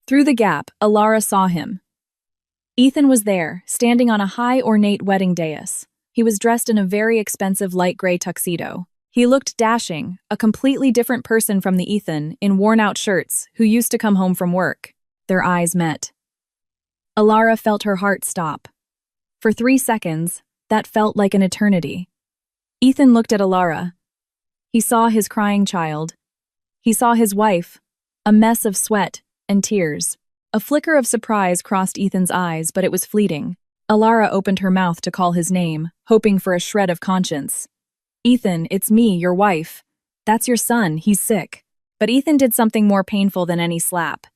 S1: Through the gap, Alara saw him. Ethan was there, standing on a high, ornate wedding dais. He was dressed in a very expensive light gray tuxedo. He looked dashing, a completely different person from the Ethan in worn-out shirts who used to come home from work. Their eyes met. Alara felt her heart stop. For 3 seconds, that felt like an eternity. Ethan looked at Alara. He saw his crying child. He saw his wife, a mess of sweat and tears. A flicker of surprise crossed Ethan's eyes, but it was fleeting. Alara opened her mouth to call his name, hoping for a shred of conscience. "Ethan, it's me, your wife. That's your son, he's sick." But Ethan did something more painful than any slap.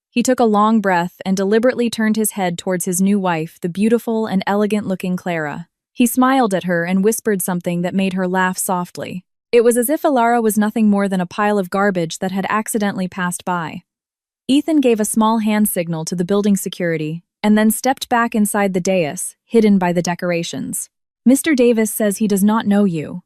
S1: He took a long breath and deliberately turned his head towards his new wife, the beautiful and elegant-looking Clara. He smiled at her and whispered something that made her laugh softly. It was as if Alara was nothing more than a pile of garbage that had accidentally passed by. Ethan gave a small hand signal to the building security and then stepped back inside the dais, hidden by the decorations. "Mr. Davis says he does not know you."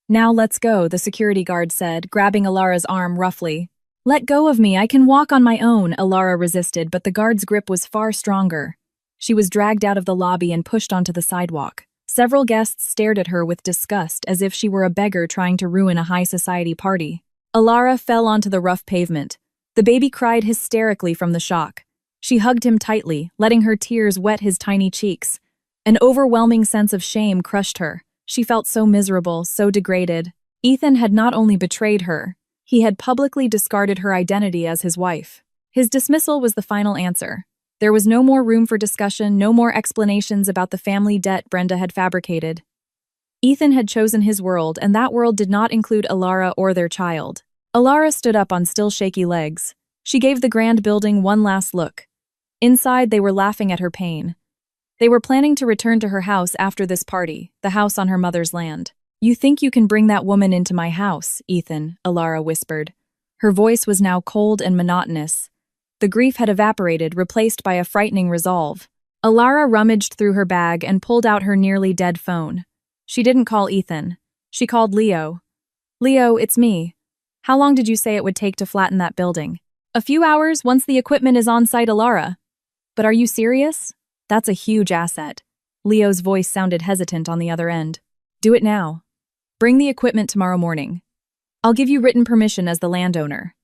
S1: "Now let's go," the security guard said, grabbing Alara's arm roughly. "Let go of me, I can walk on my own," Alara resisted, but the guard's grip was far stronger. She was dragged out of the lobby and pushed onto the sidewalk. Several guests stared at her with disgust, as if she were a beggar trying to ruin a high-society party. Alara fell onto the rough pavement. The baby cried hysterically from the shock. She hugged him tightly, letting her tears wet his tiny cheeks. An overwhelming sense of shame crushed her. She felt so miserable, so degraded. Ethan had not only betrayed her, he had publicly discarded her identity as his wife. His dismissal was the final answer. There was no more room for discussion, no more explanations about the family debt Brenda had fabricated. Ethan had chosen his world, and that world did not include Alara or their child. Alara stood up on still shaky legs. She gave the grand building one last look. Inside, they were laughing at her pain. They were planning to return to her house after this party, the house on her mother's land. "You think you can bring that woman into my house, Ethan," Alara whispered. Her voice was now cold and monotonous. The grief had evaporated, replaced by a frightening resolve. Alara rummaged through her bag and pulled out her nearly dead phone. She didn't call Ethan. She called Leo. "Leo, it's me. How long did you say it would take to flatten that building?" "A few hours, once the equipment is on site, Alara." "But are you serious? That's a huge asset." Leo's voice sounded hesitant on the other end. "Do it now. Bring the equipment tomorrow morning. I'll give you written permission as the landowner.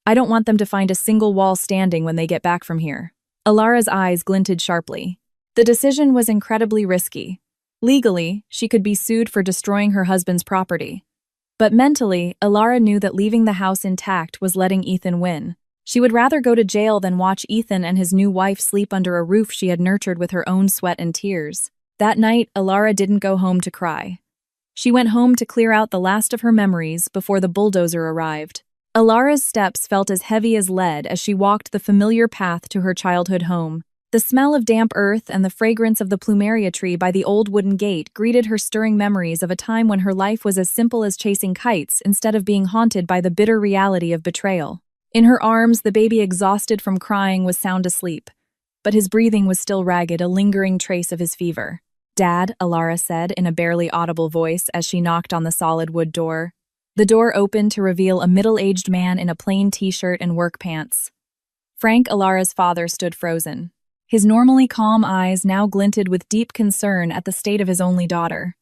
S1: I don't want them to find a single wall standing when they get back from here." Alara's eyes glinted sharply. The decision was incredibly risky. Legally, she could be sued for destroying her husband's property. But mentally, Alara knew that leaving the house intact was letting Ethan win. She would rather go to jail than watch Ethan and his new wife sleep under a roof she had nurtured with her own sweat and tears. That night, Alara didn't go home to cry. She went home to clear out the last of her memories before the bulldozer arrived. Alara's steps felt as heavy as lead as she walked the familiar path to her childhood home. The smell of damp earth and the fragrance of the plumeria tree by the old wooden gate greeted her stirring memories of a time when her life was as simple as chasing kites instead of being haunted by the bitter reality of betrayal. In her arms, the baby, exhausted from crying, was sound asleep, but his breathing was still ragged, a lingering trace of his fever. "Dad," Alara said in a barely audible voice as she knocked on the solid wood door. The door opened to reveal a middle-aged man in a plain t-shirt and work pants. Frank, Alara's father, stood frozen. His normally calm eyes now glinted with deep concern at the state of his only daughter.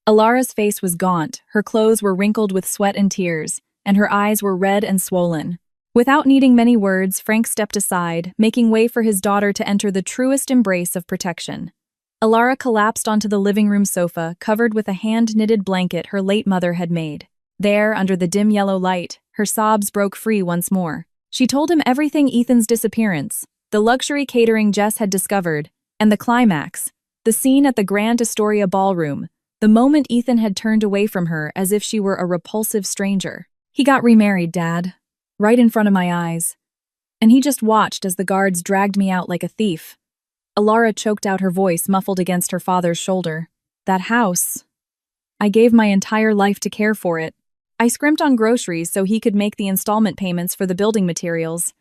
S1: Alara's face was gaunt, her clothes were wrinkled with sweat and tears, and her eyes were red and swollen. Without needing many words, Frank stepped aside, making way for his daughter to enter the truest embrace of protection. Alara collapsed onto the living room sofa, covered with a hand-knitted blanket her late mother had made. There, under the dim yellow light, her sobs broke free once more. She told him everything: Ethan's disappearance, the luxury catering Jess had discovered, and the climax, the scene at the Grand Astoria ballroom, the moment Ethan had turned away from her as if she were a repulsive stranger. "He got remarried, Dad, right in front of my eyes. And he just watched as the guards dragged me out like a thief." Alara choked out, her voice muffled against her father's shoulder. "That house. I gave my entire life to care for it. I scrimped on groceries so he could make the installment payments for the building materials.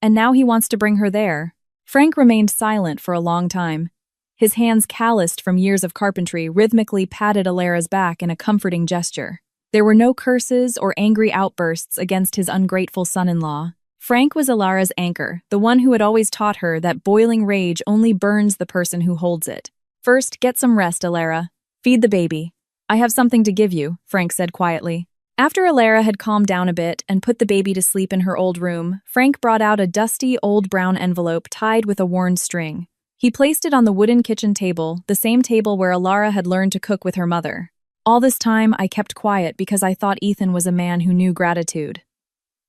S1: And now he wants to bring her there." Frank remained silent for a long time. His hands, calloused from years of carpentry, rhythmically patted Alara's back in a comforting gesture. There were no curses or angry outbursts against his ungrateful son-in-law. Frank was Alara's anchor, the one who had always taught her that boiling rage only burns the person who holds it. "First, get some rest, Alara. Feed the baby. I have something to give you, Frank said quietly. After Alara had calmed down a bit and put the baby to sleep in her old room, Frank brought out a dusty, old brown envelope tied with a worn string. He placed it on the wooden kitchen table, the same table where Alara had learned to cook with her mother. All this time, I kept quiet because I thought Ethan was a man who knew gratitude.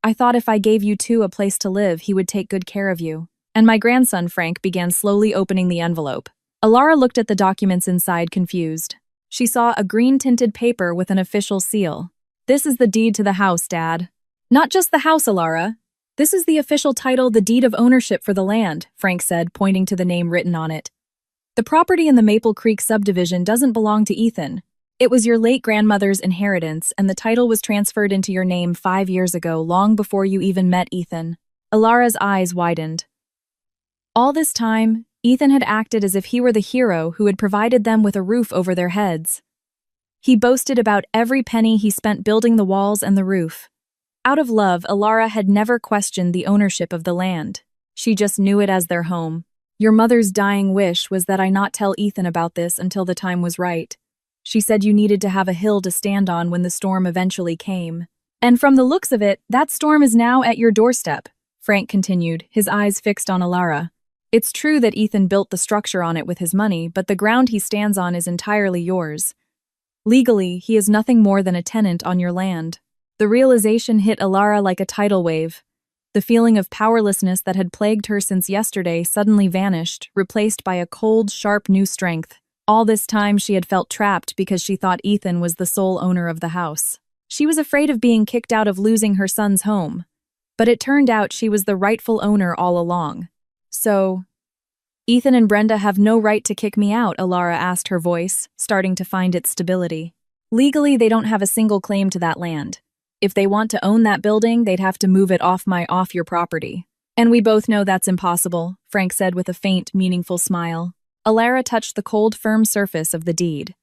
S1: I thought if I gave you two a place to live, he would take good care of you. And my grandson, Frank, began slowly opening the envelope. Alara looked at the documents inside, confused. She saw a green-tinted paper with an official seal. This is the deed to the house, Dad. Not just the house, Alara. This is the official title, the deed of ownership for the land, Frank said, pointing to the name written on it. The property in the Maple Creek subdivision doesn't belong to Ethan. It was your late grandmother's inheritance, and the title was transferred into your name 5 years ago, long before you even met Ethan. Alara's eyes widened. All this time, Ethan had acted as if he were the hero who had provided them with a roof over their heads. He boasted about every penny he spent building the walls and the roof. Out of love, Alara had never questioned the ownership of the land. She just knew it as their home. Your mother's dying wish was that I not tell Ethan about this until the time was right. She said you needed to have a hill to stand on when the storm eventually came. And from the looks of it, that storm is now at your doorstep, Frank continued, his eyes fixed on Alara. It's true that Ethan built the structure on it with his money, but the ground he stands on is entirely yours. Legally, he is nothing more than a tenant on your land. The realization hit Alara like a tidal wave. The feeling of powerlessness that had plagued her since yesterday suddenly vanished, replaced by a cold, sharp new strength. All this time she had felt trapped because she thought Ethan was the sole owner of the house. She was afraid of being kicked out of losing her son's home. But it turned out she was the rightful owner all along. So, Ethan and Brenda have no right to kick me out, Alara asked, her voice starting to find its stability. Legally, they don't have a single claim to that land. If they want to own that building, they'd have to move it off your property. And we both know that's impossible, Frank said with a faint, meaningful smile. Alara touched the cold, firm surface of the deed.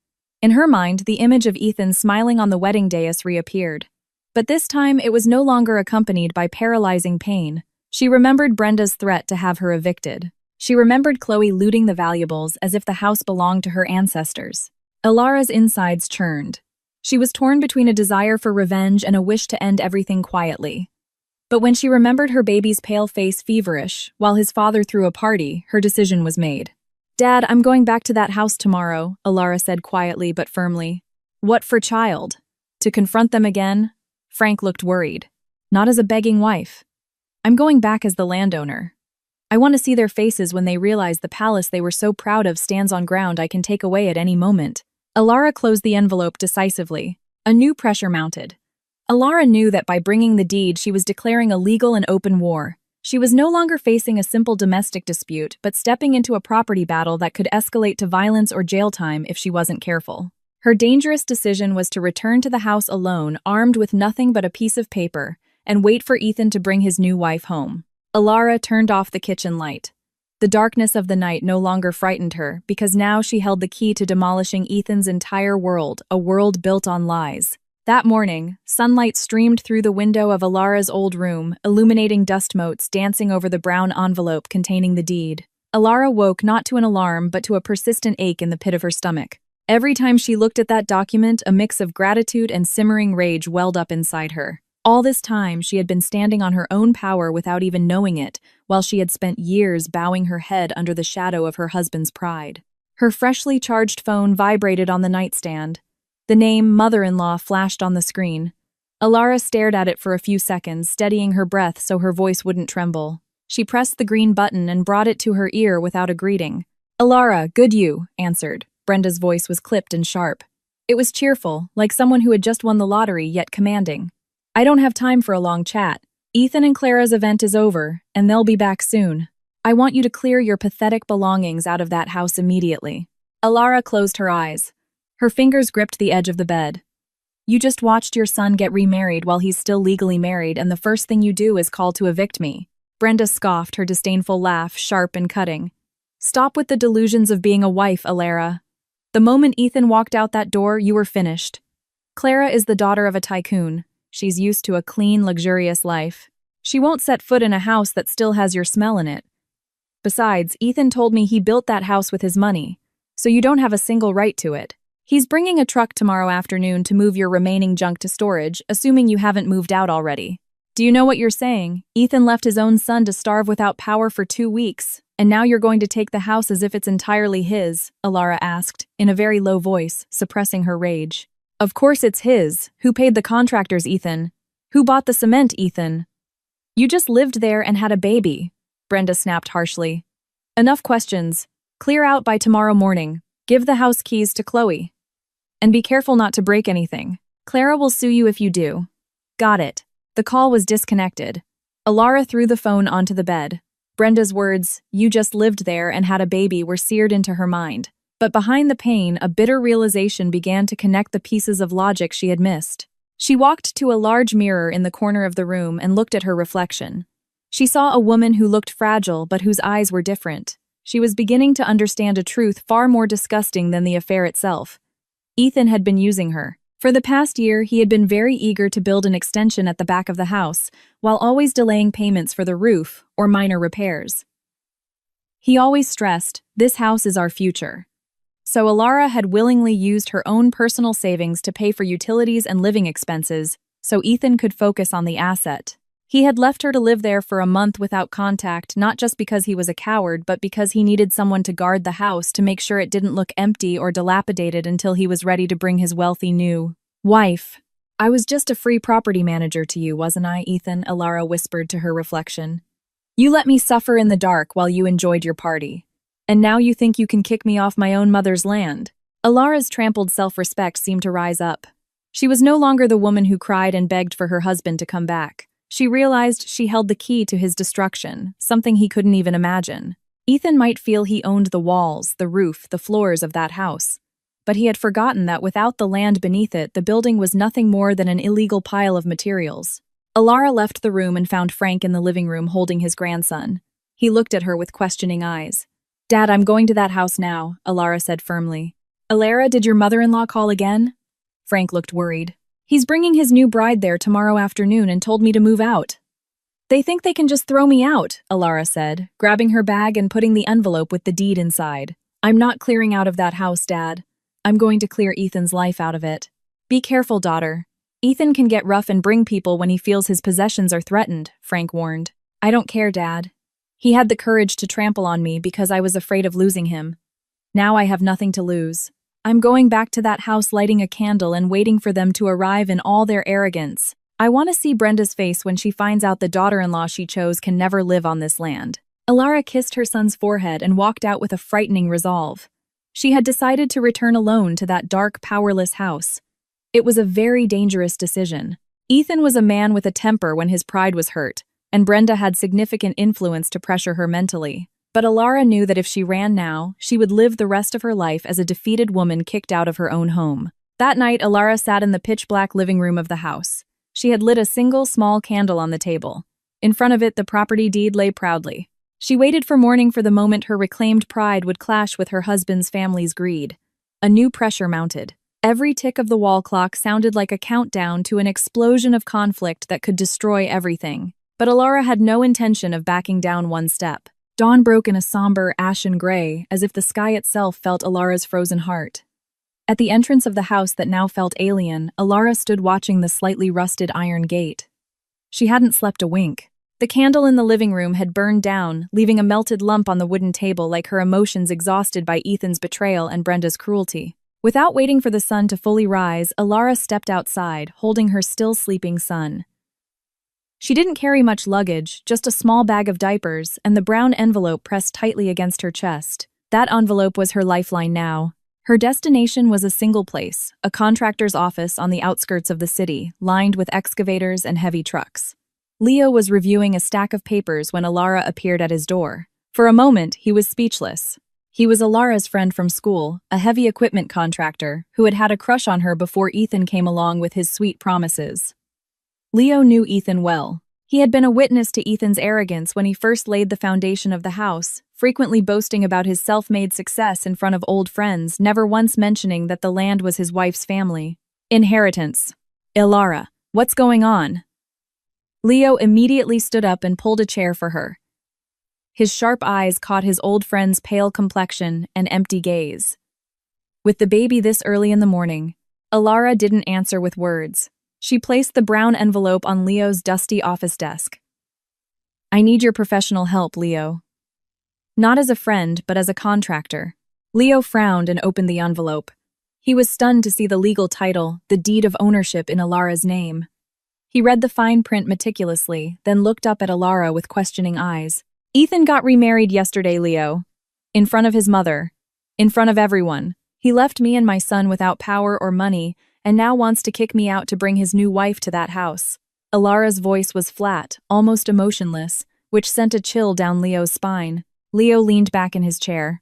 S1: In her mind, the image of Ethan smiling on the wedding dais reappeared. But this time, it was no longer accompanied by paralyzing pain. She remembered Brenda's threat to have her evicted. She remembered Chloe looting the valuables as if the house belonged to her ancestors. Alara's insides churned. She was torn between a desire for revenge and a wish to end everything quietly. But when she remembered her baby's pale face feverish, while his father threw a party, her decision was made. Dad, I'm going back to that house tomorrow, Alara said quietly but firmly. What for, child? To confront them again? Frank looked worried. Not as a begging wife. I'm going back as the landowner. I want to see their faces when they realize the palace they were so proud of stands on ground I can take away at any moment. Alara closed the envelope decisively. A new pressure mounted. Alara knew that by bringing the deed, she was declaring a legal and open war. She was no longer facing a simple domestic dispute, but stepping into a property battle that could escalate to violence or jail time if she wasn't careful. Her dangerous decision was to return to the house alone, armed with nothing but a piece of paper, and wait for Ethan to bring his new wife home. Alara turned off the kitchen light. The darkness of the night no longer frightened her, because now she held the key to demolishing Ethan's entire world, a world built on lies. That morning, sunlight streamed through the window of Alara's old room, illuminating dust motes dancing over the brown envelope containing the deed. Alara woke not to an alarm but to a persistent ache in the pit of her stomach. Every time she looked at that document, a mix of gratitude and simmering rage welled up inside her. All this time, she had been standing on her own power without even knowing it, while she had spent years bowing her head under the shadow of her husband's pride. Her freshly charged phone vibrated on the nightstand. The name mother-in-law flashed on the screen. Alara stared at it for a few seconds, steadying her breath so her voice wouldn't tremble. She pressed the green button and brought it to her ear without a greeting. Alara, good you, answered. Brenda's voice was clipped and sharp. It was cheerful, like someone who had just won the lottery, yet commanding. I don't have time for a long chat. Ethan and Clara's event is over, and they'll be back soon. I want you to clear your pathetic belongings out of that house immediately. Alara closed her eyes. Her fingers gripped the edge of the bed. You just watched your son get remarried while he's still legally married, and the first thing you do is call to evict me. Brenda scoffed, her disdainful laugh sharp and cutting. Stop with the delusions of being a wife, Alara. The moment Ethan walked out that door, you were finished. Clara is the daughter of a tycoon. She's used to a clean, luxurious life. She won't set foot in a house that still has your smell in it. Besides, Ethan told me he built that house with his money, so you don't have a single right to it. He's bringing a truck tomorrow afternoon to move your remaining junk to storage, assuming you haven't moved out already. Do you know what you're saying? Ethan left his own son to starve without power for 2 weeks, and now you're going to take the house as if it's entirely his, Alara asked, in a very low voice, suppressing her rage. Of course it's his. Who paid the contractors, Ethan? Who bought the cement, Ethan? You just lived there and had a baby, Brenda snapped harshly. Enough questions. Clear out by tomorrow morning. Give the house keys to Chloe. And be careful not to break anything. Clara will sue you if you do. Got it. The call was disconnected. Alara threw the phone onto the bed. Brenda's words, "You just lived there and had a baby," were seared into her mind. But behind the pain, a bitter realization began to connect the pieces of logic she had missed. She walked to a large mirror in the corner of the room and looked at her reflection. She saw a woman who looked fragile but whose eyes were different. She was beginning to understand a truth far more disgusting than the affair itself. Ethan had been using her. For the past year, he had been very eager to build an extension at the back of the house, while always delaying payments for the roof or minor repairs. He always stressed, "This house is our future." So Alara had willingly used her own personal savings to pay for utilities and living expenses, so Ethan could focus on the asset. He had left her to live there for a month without contact, not just because he was a coward, but because he needed someone to guard the house to make sure it didn't look empty or dilapidated until he was ready to bring his wealthy new wife. "I was just a free property manager to you, wasn't I, Ethan?" Alara whispered to her reflection. "You let me suffer in the dark while you enjoyed your party. And now you think you can kick me off my own mother's land." Alara's trampled self-respect seemed to rise up. She was no longer the woman who cried and begged for her husband to come back. She realized she held the key to his destruction, something he couldn't even imagine. Ethan might feel he owned the walls, the roof, the floors of that house. But he had forgotten that without the land beneath it, the building was nothing more than an illegal pile of materials. Alara left the room and found Frank in the living room holding his grandson. He looked at her with questioning eyes. "Dad, I'm going to that house now," Alara said firmly. "Alara, did your mother-in-law call again?" Frank looked worried. "He's bringing his new bride there tomorrow afternoon and told me to move out." "They think they can just throw me out," Alara said, grabbing her bag and putting the envelope with the deed inside. "I'm not clearing out of that house, Dad. I'm going to clear Ethan's life out of it." "Be careful, daughter. Ethan can get rough and bring people when he feels his possessions are threatened," Frank warned. "I don't care, Dad. He had the courage to trample on me because I was afraid of losing him. Now I have nothing to lose. I'm going back to that house lighting a candle and waiting for them to arrive in all their arrogance. I want to see Brenda's face when she finds out the daughter-in-law she chose can never live on this land." Alara kissed her son's forehead and walked out with a frightening resolve. She had decided to return alone to that dark, powerless house. It was a very dangerous decision. Ethan was a man with a temper when his pride was hurt, and Brenda had significant influence to pressure her mentally. But Alara knew that if she ran now, she would live the rest of her life as a defeated woman kicked out of her own home. That night, Alara sat in the pitch-black living room of the house. She had lit a single small candle on the table. In front of it, the property deed lay proudly. She waited for morning for the moment her reclaimed pride would clash with her husband's family's greed. A new pressure mounted. Every tick of the wall clock sounded like a countdown to an explosion of conflict that could destroy everything. But Alara had no intention of backing down one step. Dawn broke in a somber, ashen gray, as if the sky itself felt Alara's frozen heart. At the entrance of the house that now felt alien, Alara stood watching the slightly rusted iron gate. She hadn't slept a wink. The candle in the living room had burned down, leaving a melted lump on the wooden table like her emotions exhausted by Ethan's betrayal and Brenda's cruelty. Without waiting for the sun to fully rise, Alara stepped outside, holding her still sleeping son. She didn't carry much luggage, just a small bag of diapers and the brown envelope pressed tightly against her chest. That envelope was her lifeline now. Her destination was a single place, a contractor's office on the outskirts of the city, lined with excavators and heavy trucks. Leo was reviewing a stack of papers when Alara appeared at his door. For a moment, he was speechless. He was Alara's friend from school, a heavy equipment contractor, who had had a crush on her before Ethan came along with his sweet promises. Leo knew Ethan well. He had been a witness to Ethan's arrogance when he first laid the foundation of the house, frequently boasting about his self-made success in front of old friends, never once mentioning that the land was his wife's family. Inheritance. Alara, what's going on? Leo immediately stood up and pulled a chair for her. His sharp eyes caught his old friend's pale complexion and empty gaze. With the baby this early in the morning, Alara didn't answer with words. She placed the brown envelope on Leo's dusty office desk. I need your professional help, Leo. Not as a friend, but as a contractor. Leo frowned and opened the envelope. He was stunned to see the legal title, the deed of ownership in Alara's name. He read the fine print meticulously, then looked up at Alara with questioning eyes. Ethan got remarried yesterday, Leo. In front of his mother. In front of everyone. He left me and my son without power or money, and now wants to kick me out to bring his new wife to that house. Alara's voice was flat, almost emotionless, which sent a chill down Leo's spine. Leo leaned back in his chair.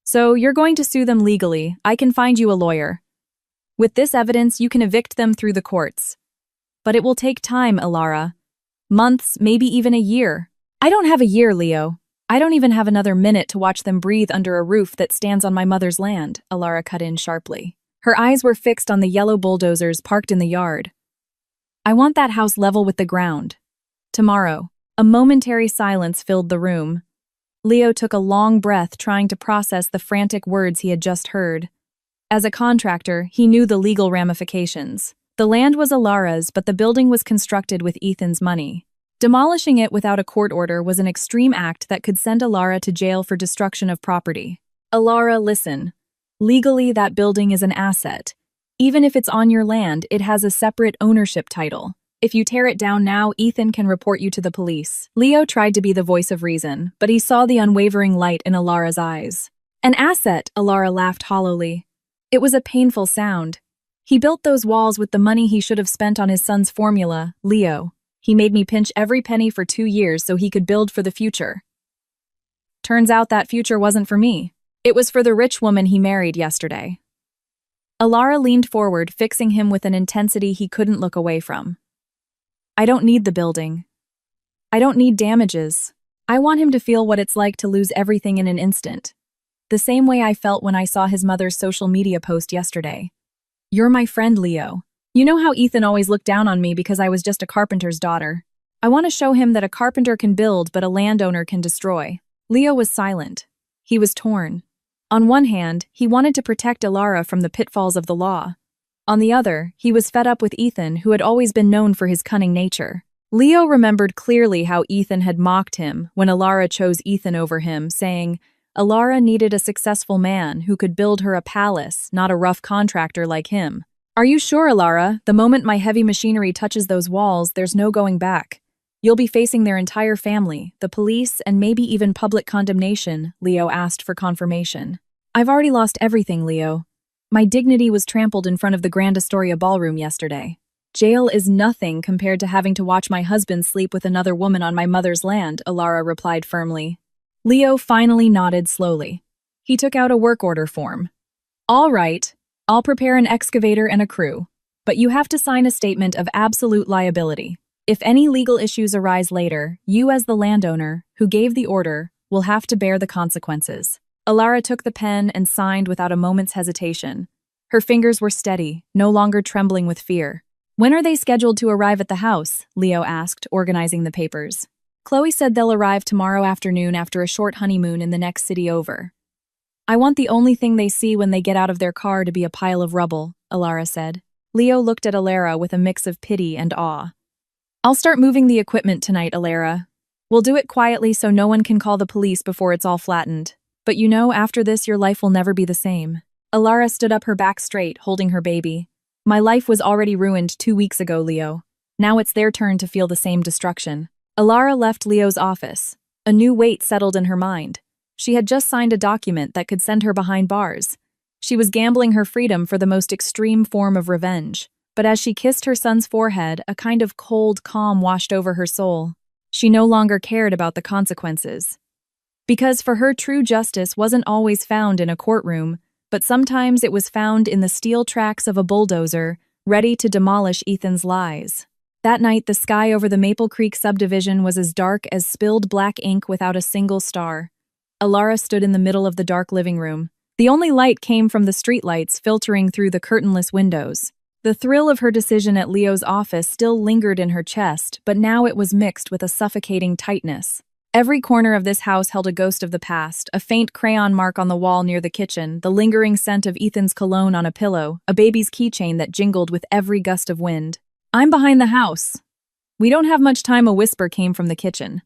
S1: So, you're going to sue them legally. I can find you a lawyer. With this evidence, you can evict them through the courts. But it will take time, Alara. Months, maybe even a year. I don't have a year, Leo. I don't even have another minute to watch them breathe under a roof that stands on my mother's land, Alara cut in sharply. Her eyes were fixed on the yellow bulldozers parked in the yard. I want that house level with the ground. Tomorrow. A momentary silence filled the room. Leo took a long breath, trying to process the frantic words he had just heard. As a contractor, he knew the legal ramifications. The land was Alara's, but the building was constructed with Ethan's money. Demolishing it without a court order was an extreme act that could send Alara to jail for destruction of property. Alara, listen. Legally, that building is an asset. Even if it's on your land, it has a separate ownership title. If you tear it down now, Ethan can report you to the police. Leo tried to be the voice of reason, but he saw the unwavering light in Alara's eyes. An asset, Alara laughed hollowly. It was a painful sound. He built those walls with the money he should have spent on his son's formula, Leo. He made me pinch every penny for 2 years so he could build for the future. Turns out that future wasn't for me. It was for the rich woman he married yesterday. Alara leaned forward, fixing him with an intensity he couldn't look away from. I don't need the building. I don't need damages. I want him to feel what it's like to lose everything in an instant. The same way I felt when I saw his mother's social media post yesterday. You're my friend, Leo. You know how Ethan always looked down on me because I was just a carpenter's daughter. I want to show him that a carpenter can build but a landowner can destroy. Leo was silent. He was torn. On one hand, he wanted to protect Alara from the pitfalls of the law. On the other, he was fed up with Ethan, who had always been known for his cunning nature. Leo remembered clearly how Ethan had mocked him when Alara chose Ethan over him, saying, Alara needed a successful man who could build her a palace, not a rough contractor like him. Are you sure, Alara? The moment my heavy machinery touches those walls, there's no going back. You'll be facing their entire family, the police, and maybe even public condemnation, Leo asked for confirmation. I've already lost everything, Leo. My dignity was trampled in front of the Grand Astoria ballroom yesterday. Jail is nothing compared to having to watch my husband sleep with another woman on my mother's land, Alara replied firmly. Leo finally nodded slowly. He took out a work order form. All right. I'll prepare an excavator and a crew, but you have to sign a statement of absolute liability. If any legal issues arise later, you as the landowner, who gave the order, will have to bear the consequences. Alara took the pen and signed without a moment's hesitation. Her fingers were steady, no longer trembling with fear. When are they scheduled to arrive at the house? Leo asked, organizing the papers. Chloe said they'll arrive tomorrow afternoon after a short honeymoon in the next city over. I want the only thing they see when they get out of their car to be a pile of rubble, Alara said. Leo looked at Alara with a mix of pity and awe. I'll start moving the equipment tonight, Alara. We'll do it quietly so no one can call the police before it's all flattened. But you know, after this, your life will never be the same. Alara stood up, her back straight, holding her baby. My life was already ruined 2 weeks ago, Leo. Now it's their turn to feel the same destruction. Alara left Leo's office. A new weight settled in her mind. She had just signed a document that could send her behind bars. She was gambling her freedom for the most extreme form of revenge. But as she kissed her son's forehead, a kind of cold calm washed over her soul. She no longer cared about the consequences. Because for her, true justice wasn't always found in a courtroom, but sometimes it was found in the steel tracks of a bulldozer, ready to demolish Ethan's lies. That night, the sky over the Maple Creek subdivision was as dark as spilled black ink without a single star. Alara stood in the middle of the dark living room. The only light came from the streetlights filtering through the curtainless windows. The thrill of her decision at Leo's office still lingered in her chest, but now it was mixed with a suffocating tightness. Every corner of this house held a ghost of the past, a faint crayon mark on the wall near the kitchen, the lingering scent of Ethan's cologne on a pillow, a baby's keychain that jingled with every gust of wind. "I'm behind the house." "We don't have much time," a whisper came from the kitchen.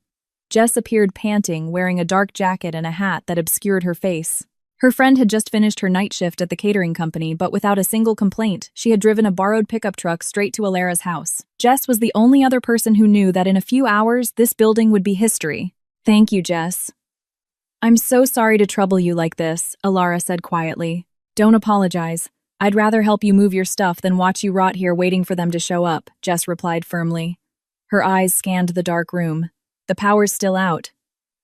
S1: Jess appeared panting, wearing a dark jacket and a hat that obscured her face. Her friend had just finished her night shift at the catering company, but without a single complaint, she had driven a borrowed pickup truck straight to Alara's house. Jess was the only other person who knew that in a few hours, this building would be history. "Thank you, Jess." "I'm so sorry to trouble you like this," Alara said quietly. "Don't apologize. I'd rather help you move your stuff than watch you rot here waiting for them to show up," Jess replied firmly. Her eyes scanned the dark room. "The power's still out."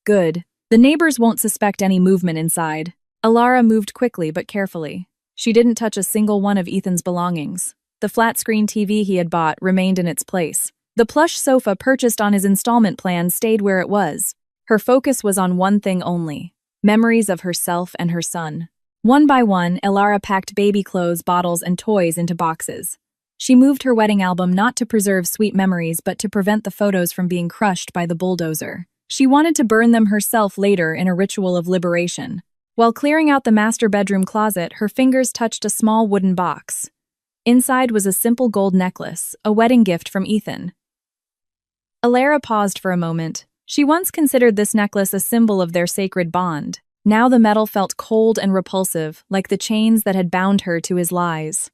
S1: "Good. The neighbors won't suspect any movement inside." Alara moved quickly but carefully. She didn't touch a single one of Ethan's belongings. The flat-screen TV he had bought remained in its place. The plush sofa purchased on his installment plan stayed where it was. Her focus was on one thing only: memories of herself and her son. One by one, Alara packed baby clothes, bottles, and toys into boxes. She moved her wedding album not to preserve sweet memories but to prevent the photos from being crushed by the bulldozer. She wanted to burn them herself later in a ritual of liberation. While clearing out the master bedroom closet, her fingers touched a small wooden box. Inside was a simple gold necklace, a wedding gift from Ethan. Alara paused for a moment. She once considered this necklace a symbol of their sacred bond. Now the metal felt cold and repulsive, like the chains that had bound her to his lies.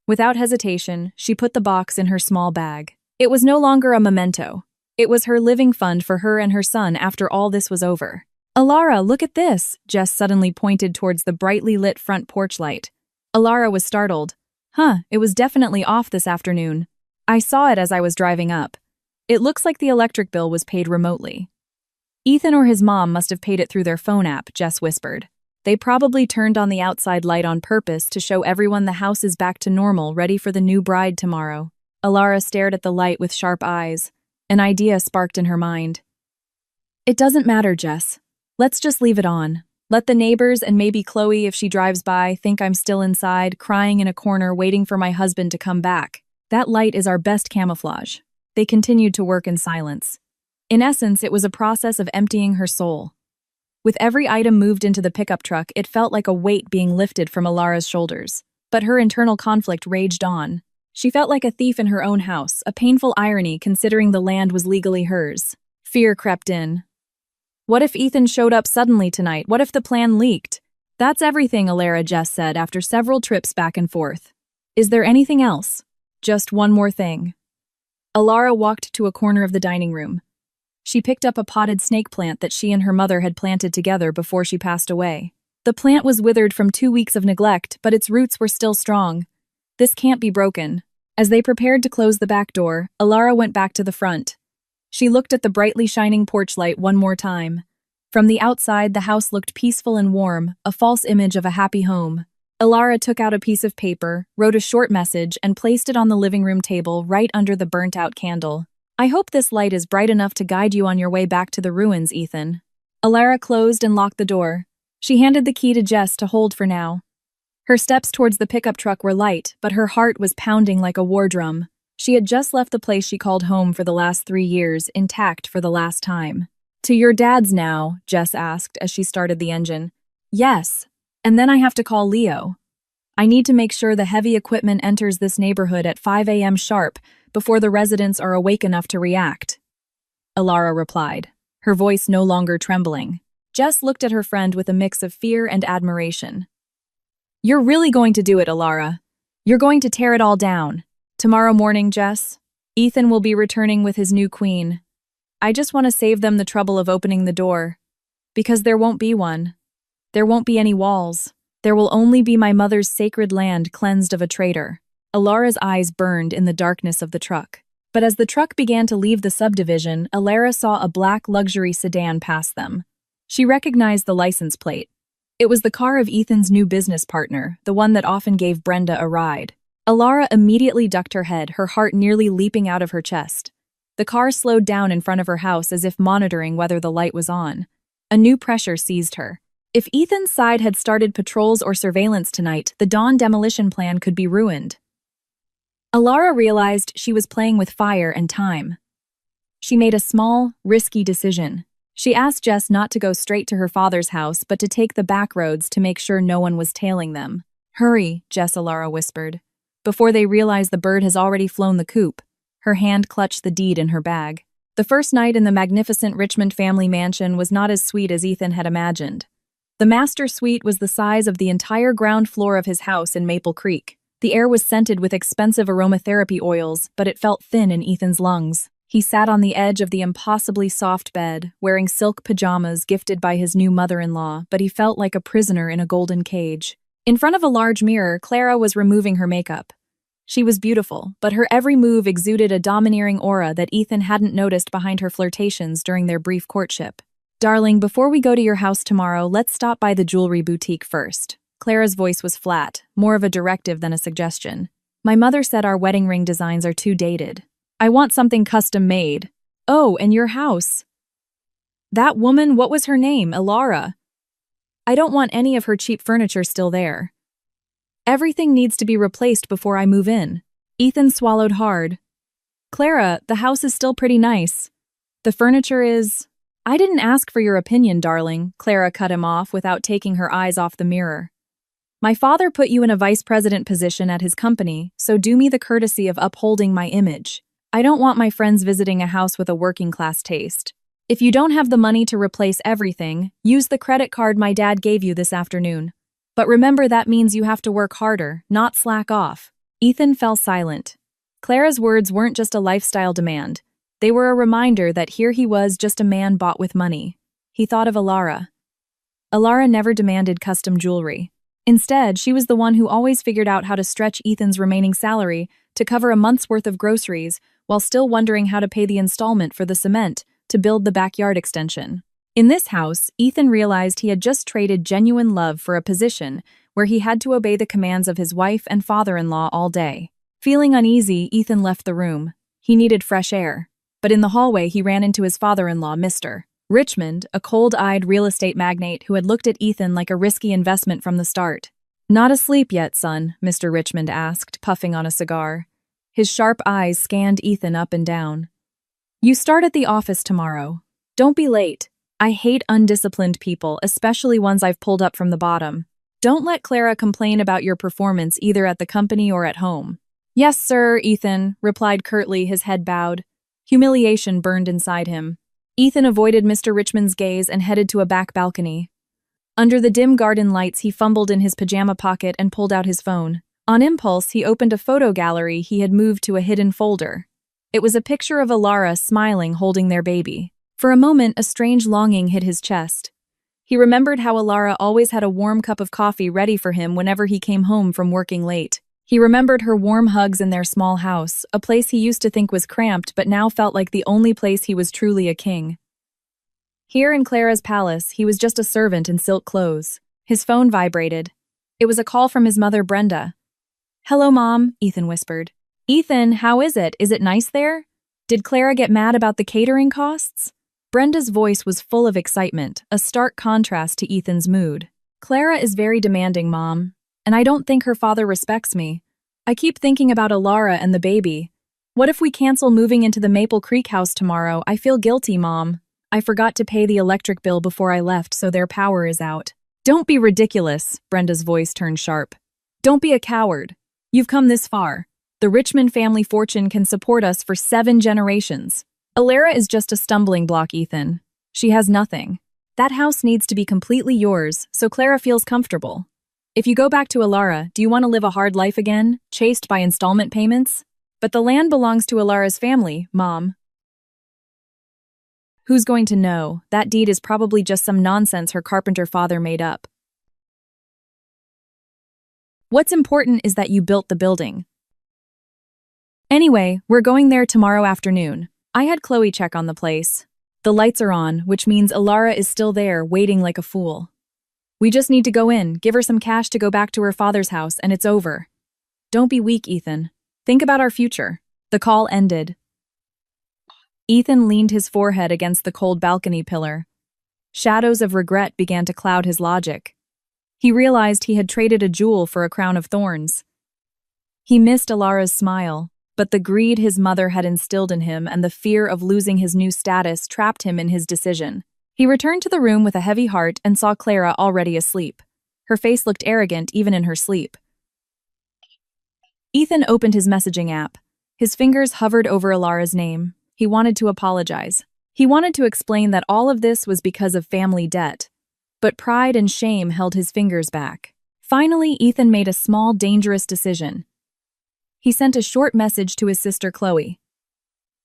S1: Without hesitation, she put the box in her small bag. It was no longer a memento. It was her living fund for her and her son after all this was over. "Alara, look at this!" Jess suddenly pointed towards the brightly lit front porch light. Alara was startled. "Huh, it was definitely off this afternoon. I saw it as I was driving up. It looks like the electric bill was paid remotely." "Ethan or his mom must have paid it through their phone app," Jess whispered. "They probably turned on the outside light on purpose to show everyone the house is back to normal, ready for the new bride tomorrow." Alara stared at the light with sharp eyes. An idea sparked in her mind. "It doesn't matter, Jess. Let's just leave it on. Let the neighbors and maybe Chloe, if she drives by, think I'm still inside, crying in a corner, waiting for my husband to come back. That light is our best camouflage." They continued to work in silence. In essence, it was a process of emptying her soul. With every item moved into the pickup truck, it felt like a weight being lifted from Alara's shoulders. But her internal conflict raged on. She felt like a thief in her own house, a painful irony considering the land was legally hers. Fear crept in. What if Ethan showed up suddenly tonight? What if the plan leaked? "That's everything," Alara Jess said after several trips back and forth. "Is there anything else?" "Just one more thing." Alara walked to a corner of the dining room. She picked up a potted snake plant that she and her mother had planted together before she passed away. The plant was withered from 2 weeks of neglect, but its roots were still strong. "This can't be broken." As they prepared to close the back door, Alara went back to the front. She looked at the brightly shining porch light one more time. From the outside, the house looked peaceful and warm, a false image of a happy home. Alara took out a piece of paper, wrote a short message, and placed it on the living room table right under the burnt-out candle. "I hope this light is bright enough to guide you on your way back to the ruins, Ethan." Alara closed and locked the door. She handed the key to Jess to hold for now. Her steps towards the pickup truck were light, but her heart was pounding like a war drum. She had just left the place she called home for the last 3 years, intact for the last time. "To your dad's now?" Jess asked as she started the engine. "Yes, and then I have to call Leo. I need to make sure the heavy equipment enters this neighborhood at 5 a.m. sharp before the residents are awake enough to react." Alara replied, her voice no longer trembling. Jess looked at her friend with a mix of fear and admiration. "You're really going to do it, Alara. You're going to tear it all down. Tomorrow morning, Jess, Ethan will be returning with his new queen. I just want to save them the trouble of opening the door. Because there won't be one. There won't be any walls. There will only be my mother's sacred land cleansed of a traitor." Alara's eyes burned in the darkness of the truck. But as the truck began to leave the subdivision, Alara saw a black luxury sedan pass them. She recognized the license plate. It was the car of Ethan's new business partner, the one that often gave Brenda a ride. Alara immediately ducked her head, her heart nearly leaping out of her chest. The car slowed down in front of her house as if monitoring whether the light was on. A new pressure seized her. If Ethan's side had started patrols or surveillance tonight, the Dawn demolition plan could be ruined. Alara realized she was playing with fire and time. She made a small, risky decision. She asked Jess not to go straight to her father's house, but to take the back roads to make sure no one was tailing them. "Hurry," Jess Alara whispered. Before they realized the bird has already flown the coop. Her hand clutched the deed in her bag. The first night in the magnificent Richmond family mansion was not as sweet as Ethan had imagined. The master suite was the size of the entire ground floor of his house in Maple Creek. The air was scented with expensive aromatherapy oils, but it felt thin in Ethan's lungs. He sat on the edge of the impossibly soft bed, wearing silk pajamas gifted by his new mother-in-law, but he felt like a prisoner in a golden cage. In front of a large mirror, Clara was removing her makeup. She was beautiful, but her every move exuded a domineering aura that Ethan hadn't noticed behind her flirtations during their brief courtship. "Darling, before we go to your house tomorrow, let's stop by the jewelry boutique first." Clara's voice was flat, more of a directive than a suggestion. "My mother said our wedding ring designs are too dated. I want something custom-made." "Oh, and your house. That woman, what was her name? Alara. I don't want any of her cheap furniture still there. Everything needs to be replaced before I move in." Ethan swallowed hard. "Clara, the house is still pretty nice. The furniture is—" "I didn't ask for your opinion, darling," Clara cut him off without taking her eyes off the mirror. "My father put you in a vice president position at his company, so do me the courtesy of upholding my image. I don't want my friends visiting a house with a working-class taste. If you don't have the money to replace everything, use the credit card my dad gave you this afternoon. But remember, that means you have to work harder, not slack off." Ethan fell silent. Clara's words weren't just a lifestyle demand. They were a reminder that here he was, just a man bought with money. He thought of Alara. Alara never demanded custom jewelry. Instead, she was the one who always figured out how to stretch Ethan's remaining salary to cover a month's worth of groceries while still wondering how to pay the installment for the cement to build the backyard extension. In this house, Ethan realized he had just traded genuine love for a position where he had to obey the commands of his wife and father-in-law all day. Feeling uneasy, Ethan left the room. He needed fresh air. But in the hallway, he ran into his father-in-law, Mr. Richmond, a cold-eyed real estate magnate who had looked at Ethan like a risky investment from the start. "Not asleep yet, son?" Mr. Richmond asked, puffing on a cigar. His sharp eyes scanned Ethan up and down. "You start at the office tomorrow. Don't be late. I hate undisciplined people, especially ones I've pulled up from the bottom. Don't let Clara complain about your performance either at the company or at home." "Yes, sir," Ethan replied curtly, his head bowed. Humiliation burned inside him. Ethan avoided Mr. Richmond's gaze and headed to a back balcony. Under the dim garden lights, he fumbled in his pajama pocket and pulled out his phone. On impulse, he opened a photo gallery he had moved to a hidden folder. It was a picture of Alara smiling, holding their baby. For a moment, a strange longing hit his chest. He remembered how Alara always had a warm cup of coffee ready for him whenever he came home from working late. He remembered her warm hugs in their small house, a place he used to think was cramped but now felt like the only place he was truly a king. Here in Clara's palace, he was just a servant in silk clothes. His phone vibrated. It was a call from his mother, Brenda. "Hello, Mom," Ethan whispered. "Ethan, how is it? Is it nice there? Did Clara get mad about the catering costs?" Brenda's voice was full of excitement, a stark contrast to Ethan's mood. "Clara is very demanding, Mom, and I don't think her father respects me. I keep thinking about Alara and the baby. What if we cancel moving into the Maple Creek house tomorrow? I feel guilty, Mom. I forgot to pay the electric bill before I left, so their power is out." "Don't be ridiculous," Brenda's voice turned sharp. "Don't be a coward. You've come this far. The Richmond family fortune can support us for 7 generations. Alara is just a stumbling block, Ethan. She has nothing. That house needs to be completely yours, so Clara feels comfortable. If you go back to Alara, do you want to live a hard life again, chased by installment payments? But the land belongs to Alara's family, Mom." "Who's going to know? That deed is probably just some nonsense her carpenter father made up. What's important is that you built the building. Anyway, we're going there tomorrow afternoon. I had Chloe check on the place. The lights are on, which means Alara is still there, waiting like a fool. We just need to go in, give her some cash to go back to her father's house, and it's over. Don't be weak, Ethan. Think about our future." The call ended. Ethan leaned his forehead against the cold balcony pillar. Shadows of regret began to cloud his logic. He realized he had traded a jewel for a crown of thorns. He missed Alara's smile. But the greed his mother had instilled in him and the fear of losing his new status trapped him in his decision. He returned to the room with a heavy heart and saw Clara already asleep. Her face looked arrogant even in her sleep. Ethan opened his messaging app. His fingers hovered over Alara's name. He wanted to apologize. He wanted to explain that all of this was because of family debt. But pride and shame held his fingers back. Finally, Ethan made a small, dangerous decision. He sent a short message to his sister Chloe.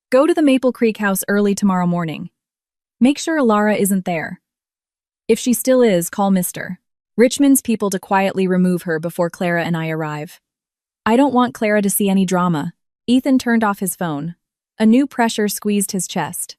S1: Go to the Maple Creek house early tomorrow morning. Make sure Alara isn't there. If she still is, call Mr. Richmond's people to quietly remove her before Clara and I arrive. I don't want Clara to see any drama. Ethan turned off his phone. A new pressure squeezed his chest.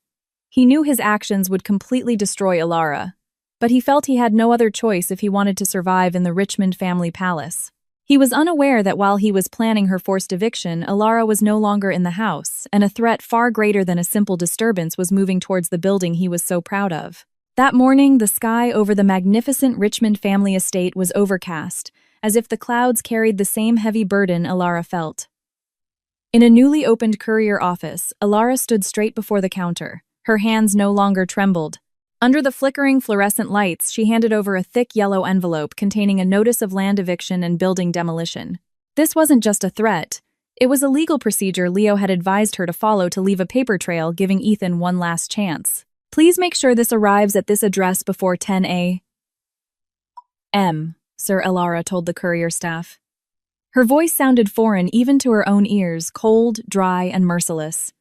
S1: He knew his actions would completely destroy Alara, but he felt he had no other choice if he wanted to survive in the Richmond family palace. He was unaware that while he was planning her forced eviction, Alara was no longer in the house, and a threat far greater than a simple disturbance was moving towards the building he was so proud of. That morning, the sky over the magnificent Richmond family estate was overcast, as if the clouds carried the same heavy burden Alara felt. In a newly opened courier office, Alara stood straight before the counter. Her hands no longer trembled. Under the flickering fluorescent lights, she handed over a thick yellow envelope containing a notice of land eviction and building demolition. This wasn't just a threat. It was a legal procedure Leo had advised her to follow to leave a paper trail, giving Ethan one last chance. Please make sure this arrives at this address before 10 a.m., Sir Alara told the courier staff. Her voice sounded foreign even to her own ears, cold, dry, and merciless.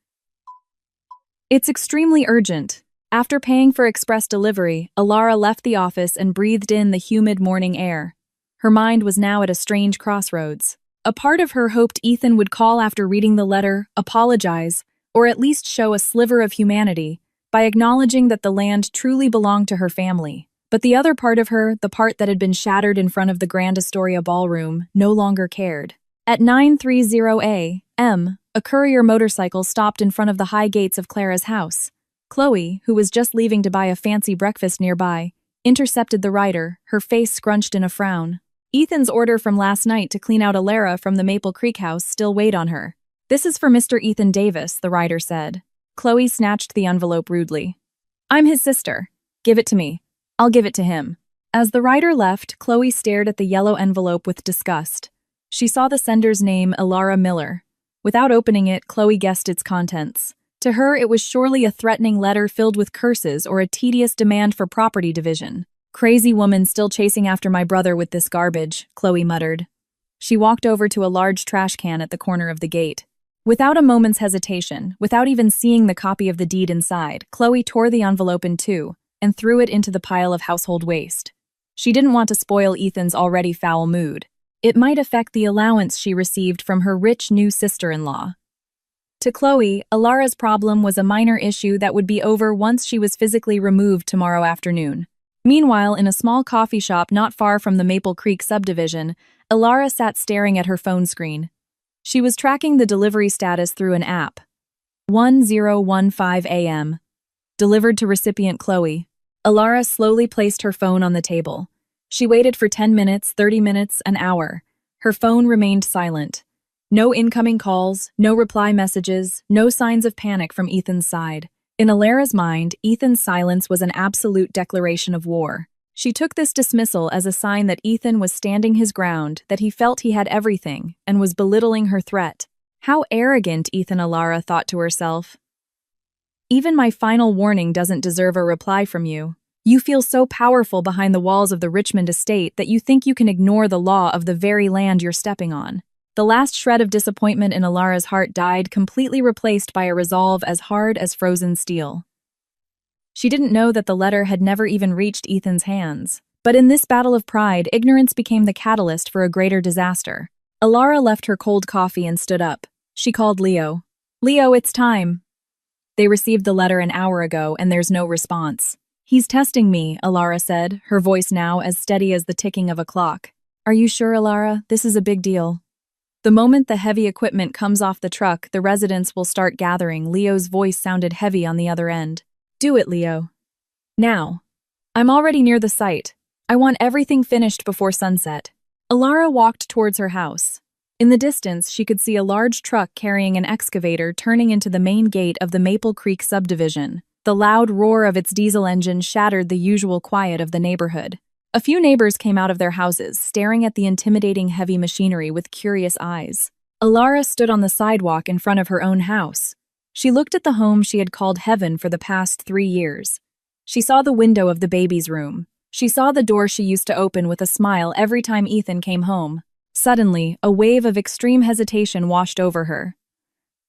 S1: It's extremely urgent. After paying for express delivery, Alara left the office and breathed in the humid morning air. Her mind was now at a strange crossroads. A part of her hoped Ethan would call after reading the letter, apologize, or at least show a sliver of humanity by acknowledging that the land truly belonged to her family. But the other part of her, the part that had been shattered in front of the Grand Astoria ballroom, no longer cared. At 9:30 a.m., a courier motorcycle stopped in front of the high gates of Clara's house. Chloe, who was just leaving to buy a fancy breakfast nearby, intercepted the rider, her face scrunched in a frown. Ethan's order from last night to clean out Alara from the Maple Creek house still weighed on her. This is for Mr. Ethan Davis, the rider said. Chloe snatched the envelope rudely. I'm his sister. Give it to me. I'll give it to him. As the rider left, Chloe stared at the yellow envelope with disgust. She saw the sender's name, Alara Miller. Without opening it, Chloe guessed its contents. To her, it was surely a threatening letter filled with curses or a tedious demand for property division. Crazy woman still chasing after my brother with this garbage, Chloe muttered. She walked over to a large trash can at the corner of the gate. Without a moment's hesitation, without even seeing the copy of the deed inside, Chloe tore the envelope in two and threw it into the pile of household waste. She didn't want to spoil Ethan's already foul mood. It might affect the allowance she received from her rich new sister-in-law. To Chloe, Alara's problem was a minor issue that would be over once she was physically removed tomorrow afternoon. Meanwhile, in a small coffee shop not far from the Maple Creek subdivision, Alara sat staring at her phone screen. She was tracking the delivery status through an app. 10:15 a.m. Delivered to recipient Chloe. Alara slowly placed her phone on the table. She waited for 10 minutes, 30 minutes, an hour. Her phone remained silent. No incoming calls, no reply messages, no signs of panic from Ethan's side. In Alara's mind, Ethan's silence was an absolute declaration of war. She took this dismissal as a sign that Ethan was standing his ground, that he felt he had everything, and was belittling her threat. How arrogant, Ethan, Alara thought to herself. Even my final warning doesn't deserve a reply from you. You feel so powerful behind the walls of the Richmond estate that you think you can ignore the law of the very land you're stepping on. The last shred of disappointment in Alara's heart died, completely replaced by a resolve as hard as frozen steel. She didn't know that the letter had never even reached Ethan's hands. But in this battle of pride, ignorance became the catalyst for a greater disaster. Alara left her cold coffee and stood up. She called Leo. Leo, it's time. They received the letter an hour ago, and there's no response. He's testing me, Alara said, her voice now as steady as the ticking of a clock. Are you sure, Alara? This is a big deal. The moment the heavy equipment comes off the truck, the residents will start gathering. Leo's voice sounded heavy on the other end. Do it, Leo. Now. I'm already near the site. I want everything finished before sunset. Alara walked towards her house. In the distance, she could see a large truck carrying an excavator turning into the main gate of the Maple Creek subdivision. The loud roar of its diesel engine shattered the usual quiet of the neighborhood. A few neighbors came out of their houses, staring at the intimidating heavy machinery with curious eyes. Alara stood on the sidewalk in front of her own house. She looked at the home she had called heaven for the past 3 years. She saw the window of the baby's room. She saw the door she used to open with a smile every time Ethan came home. Suddenly, a wave of extreme hesitation washed over her.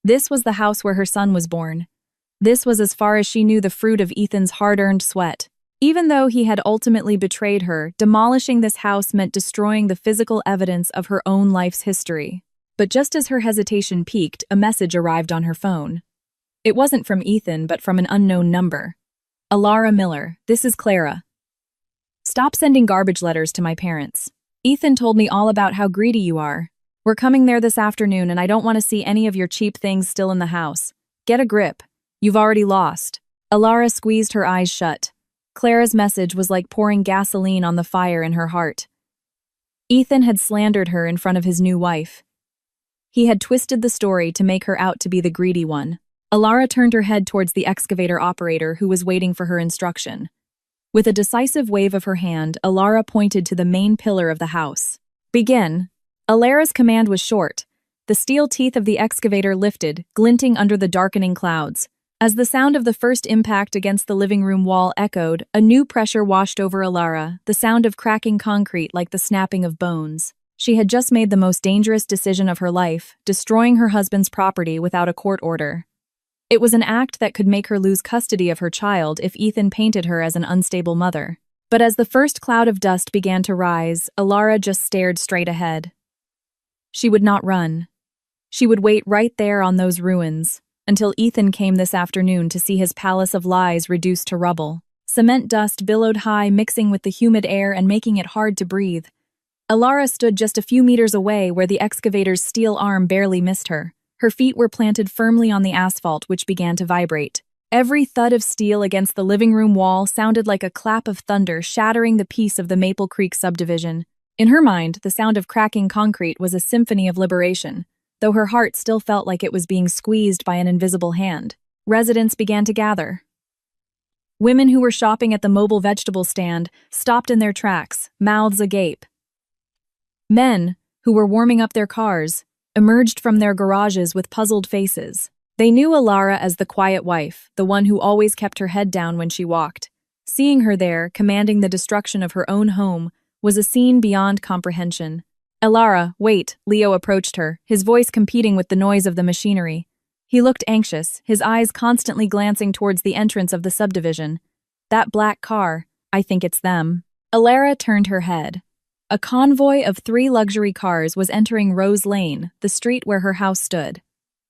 S1: This was the house where her son was born. This was as far as she knew the fruit of Ethan's hard-earned sweat. Even though he had ultimately betrayed her, demolishing this house meant destroying the physical evidence of her own life's history. But just as her hesitation peaked, a message arrived on her phone. It wasn't from Ethan, but from an unknown number. Alara Miller, this is Clara. Stop sending garbage letters to my parents. Ethan told me all about how greedy you are. We're coming there this afternoon and I don't want to see any of your cheap things still in the house. Get a grip. You've already lost. Alara squeezed her eyes shut. Clara's message was like pouring gasoline on the fire in her heart. Ethan had slandered her in front of his new wife. He had twisted the story to make her out to be the greedy one. Alara turned her head towards the excavator operator who was waiting for her instruction. With a decisive wave of her hand, Alara pointed to the main pillar of the house. Begin. Alara's command was short. The steel teeth of the excavator lifted, glinting under the darkening clouds. As the sound of the first impact against the living room wall echoed, a new pressure washed over Alara, the sound of cracking concrete like the snapping of bones. She had just made the most dangerous decision of her life, destroying her husband's property without a court order. It was an act that could make her lose custody of her child if Ethan painted her as an unstable mother. But as the first cloud of dust began to rise, Alara just stared straight ahead. She would not run. She would wait right there on those ruins, until Ethan came this afternoon to see his palace of lies reduced to rubble. Cement dust billowed high, mixing with the humid air and making it hard to breathe. Alara stood just a few meters away where the excavator's steel arm barely missed her. Her feet were planted firmly on the asphalt, which began to vibrate. Every thud of steel against the living room wall sounded like a clap of thunder shattering the peace of the Maple Creek subdivision. In her mind, the sound of cracking concrete was a symphony of liberation, though her heart still felt like it was being squeezed by an invisible hand. Residents began to gather. Women who were shopping at the mobile vegetable stand stopped in their tracks, mouths agape. Men, who were warming up their cars, emerged from their garages with puzzled faces. They knew Alara as the quiet wife, the one who always kept her head down when she walked. Seeing her there, commanding the destruction of her own home, was a scene beyond comprehension. Alara, wait, Leo approached her, his voice competing with the noise of the machinery. He looked anxious, his eyes constantly glancing towards the entrance of the subdivision. That black car, I think it's them. Alara turned her head. A convoy of 3 luxury cars was entering Rose Lane, the street where her house stood.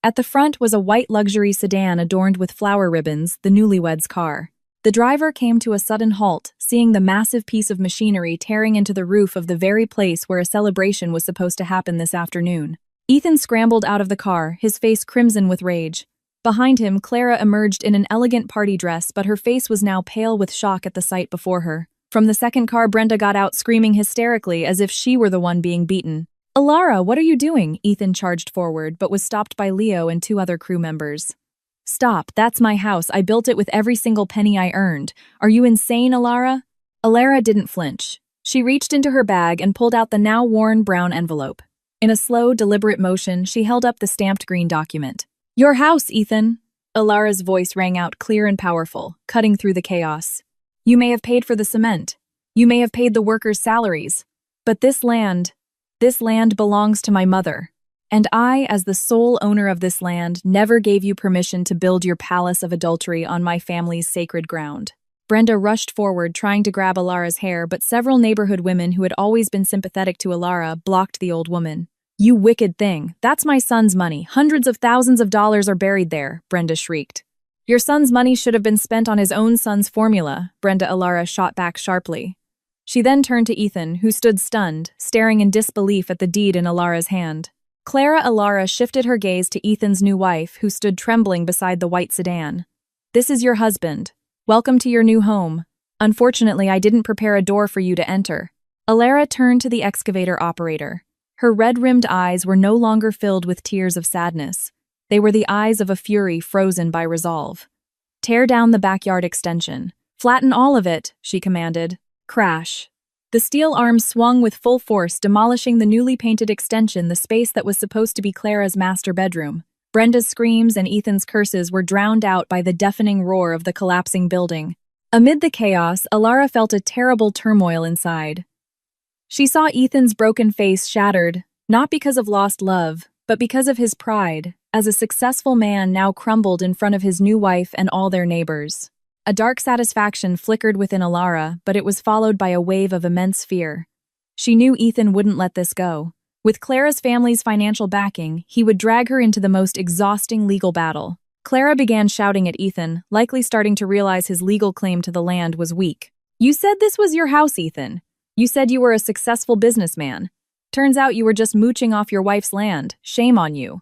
S1: At the front was a white luxury sedan adorned with flower ribbons, the newlyweds' car. The driver came to a sudden halt, seeing the massive piece of machinery tearing into the roof of the very place where a celebration was supposed to happen this afternoon. Ethan scrambled out of the car, his face crimson with rage. Behind him, Clara emerged in an elegant party dress, but her face was now pale with shock at the sight before her. From the second car, Brenda got out screaming hysterically as if she were the one being beaten. Alara, what are you doing? Ethan charged forward, but was stopped by Leo and 2 other crew members. Stop, that's my house. I built it with every single penny I earned. Are you insane, Alara? Alara didn't flinch. She reached into her bag and pulled out the now worn brown envelope. In a slow, deliberate motion, she held up the stamped green document. Your house, Ethan. Alara's voice rang out clear and powerful, cutting through the chaos. You may have paid for the cement. You may have paid the workers' salaries. But this land belongs to my mother. And I, as the sole owner of this land, never gave you permission to build your palace of adultery on my family's sacred ground. Brenda rushed forward, trying to grab Alara's hair, but several neighborhood women who had always been sympathetic to Alara blocked the old woman. You wicked thing. That's my son's money. Hundreds of thousands of dollars are buried there, Brenda shrieked. Your son's money should have been spent on his own son's formula, Brenda Alara shot back sharply. She then turned to Ethan, who stood stunned, staring in disbelief at the deed in Alara's hand. Clara Alara shifted her gaze to Ethan's new wife, who stood trembling beside the white sedan. This is your husband. Welcome to your new home. Unfortunately, I didn't prepare a door for you to enter. Alara turned to the excavator operator. Her red-rimmed eyes were no longer filled with tears of sadness. They were the eyes of a fury frozen by resolve. "Tear down the backyard extension. Flatten all of it," she commanded. Crash. The steel arms swung with full force, demolishing the newly painted extension, the space that was supposed to be Clara's master bedroom. Brenda's screams and Ethan's curses were drowned out by the deafening roar of the collapsing building. Amid the chaos, Alara felt a terrible turmoil inside. She saw Ethan's broken face shattered, not because of lost love, but because of his pride, as a successful man now crumbled in front of his new wife and all their neighbors. A dark satisfaction flickered within Alara, but it was followed by a wave of immense fear. She knew Ethan wouldn't let this go. With Clara's family's financial backing, he would drag her into the most exhausting legal battle. Clara began shouting at Ethan, likely starting to realize his legal claim to the land was weak. "You said this was your house, Ethan. You said you were a successful businessman. Turns out you were just mooching off your wife's land. Shame on you."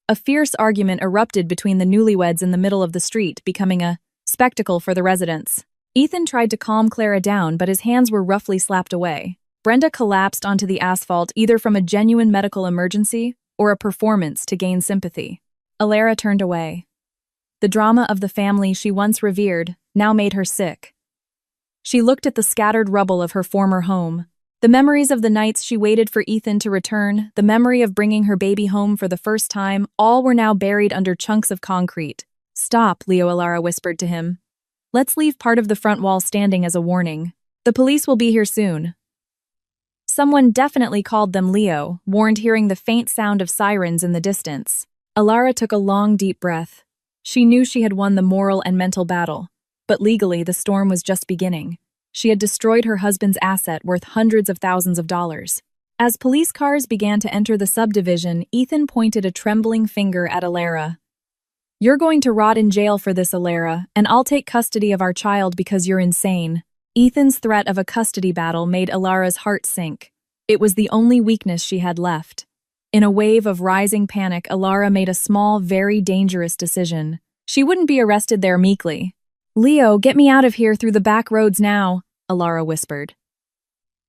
S1: A fierce argument erupted between the newlyweds in the middle of the street, becoming a spectacle for the residents. Ethan tried to calm Clara down, but his hands were roughly slapped away. Brenda collapsed onto the asphalt either from a genuine medical emergency or a performance to gain sympathy. Alara turned away. The drama of the family she once revered now made her sick. She looked at the scattered rubble of her former home. The memories of the nights she waited for Ethan to return, the memory of bringing her baby home for the first time, all were now buried under chunks of concrete. "Stop," Leo Alara whispered to him. "Let's leave part of the front wall standing as a warning. The police will be here soon." Someone definitely called them Leo, warned hearing the faint sound of sirens in the distance. Alara took a long, deep breath. She knew she had won the moral and mental battle, but legally the storm was just beginning. She had destroyed her husband's asset worth hundreds of thousands of dollars. As police cars began to enter the subdivision, Ethan pointed a trembling finger at Alara. "You're going to rot in jail for this, Alara, and I'll take custody of our child because you're insane." Ethan's threat of a custody battle made Alara's heart sink. It was the only weakness she had left. In a wave of rising panic, Alara made a small, very dangerous decision. She wouldn't be arrested there meekly. "Leo, get me out of here through the back roads now," Alara whispered.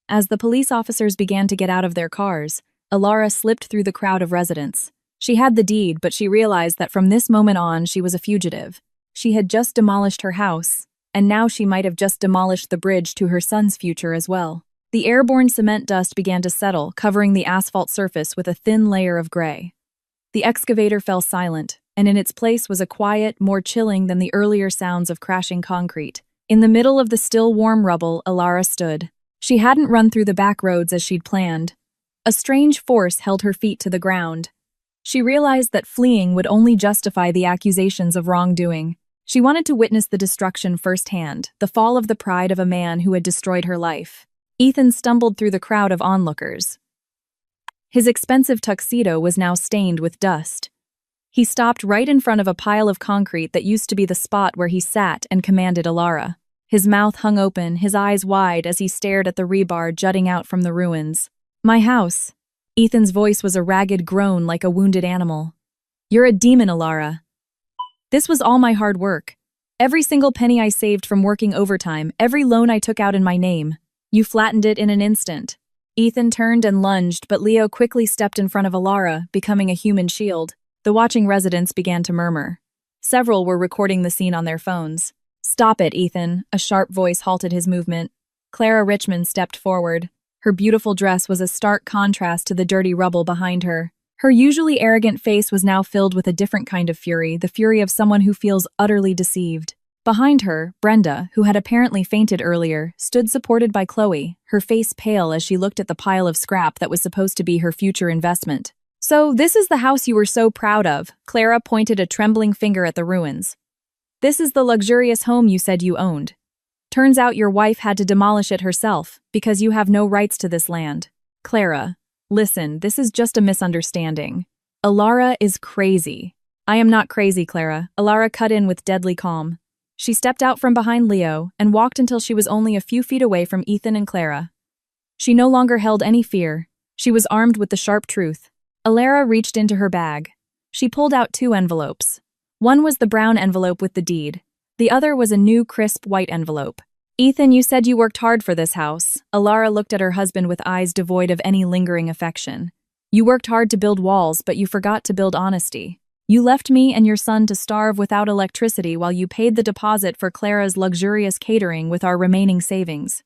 S1: As the police officers began to get out of their cars, Alara slipped through the crowd of residents. She had the deed, but she realized that from this moment on she was a fugitive. She had just demolished her house, and now she might have just demolished the bridge to her son's future as well. The airborne cement dust began to settle, covering the asphalt surface with a thin layer of gray. The excavator fell silent, and in its place was a quiet, more chilling than the earlier sounds of crashing concrete. In the middle of the still warm rubble, Alara stood. She hadn't run through the back roads as she'd planned. A strange force held her feet to the ground. She realized that fleeing would only justify the accusations of wrongdoing. She wanted to witness the destruction firsthand, the fall of the pride of a man who had destroyed her life. Ethan stumbled through the crowd of onlookers. His expensive tuxedo was now stained with dust. He stopped right in front of a pile of concrete that used to be the spot where he sat and commanded Alara. His mouth hung open, his eyes wide as he stared at the rebar jutting out from the ruins. "My house." Ethan's voice was a ragged groan like a wounded animal. "You're a demon, Alara. This was all my hard work. Every single penny I saved from working overtime, every loan I took out in my name. You flattened it in an instant." Ethan turned and lunged, but Leo quickly stepped in front of Alara, becoming a human shield. The watching residents began to murmur. Several were recording the scene on their phones. "Stop it, Ethan," a sharp voice halted his movement. Clara Richmond stepped forward. Her beautiful dress was a stark contrast to the dirty rubble behind her. Her usually arrogant face was now filled with a different kind of fury, the fury of someone who feels utterly deceived. Behind her, Brenda, who had apparently fainted earlier, stood supported by Chloe, her face pale as she looked at the pile of scrap that was supposed to be her future investment. "So this is the house you were so proud of," Clara pointed a trembling finger at the ruins. "This is the luxurious home you said you owned. Turns out your wife had to demolish it herself, because you have no rights to this land." "Clara, listen, this is just a misunderstanding. Alara is crazy." "I am not crazy, Clara," Alara cut in with deadly calm. She stepped out from behind Leo and walked until she was only a few feet away from Ethan and Clara. She no longer held any fear. She was armed with the sharp truth. Alara reached into her bag. She pulled out 2 envelopes. One was the brown envelope with the deed. The other was a new, crisp, white envelope. Ethan, you said you worked hard for this house. Alara looked at her husband with eyes devoid of any lingering affection. You worked hard to build walls, but you forgot to build honesty. You left me and your son to starve without electricity while you paid the deposit for Clara's luxurious catering with our remaining savings.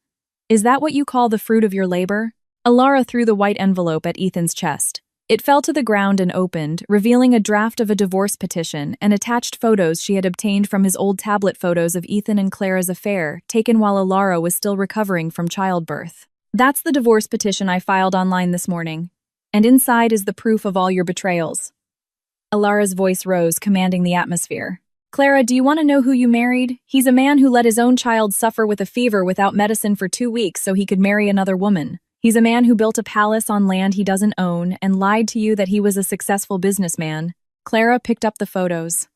S1: Is that what you call the fruit of your labor? Alara threw the white envelope at Ethan's chest. It fell to the ground and opened, revealing a draft of a divorce petition and attached photos she had obtained from his old tablet photos of Ethan and Clara's affair, taken while Alara was still recovering from childbirth. That's the divorce petition I filed online this morning. And inside is the proof of all your betrayals. Alara's voice rose, commanding the atmosphere. Clara, do you want to know who you married? He's a man who let his own child suffer with a fever without medicine for 2 weeks so he could marry another woman. He's a man who built a palace on land he doesn't own and lied to you that he was a successful businessman. Clara picked up the photos.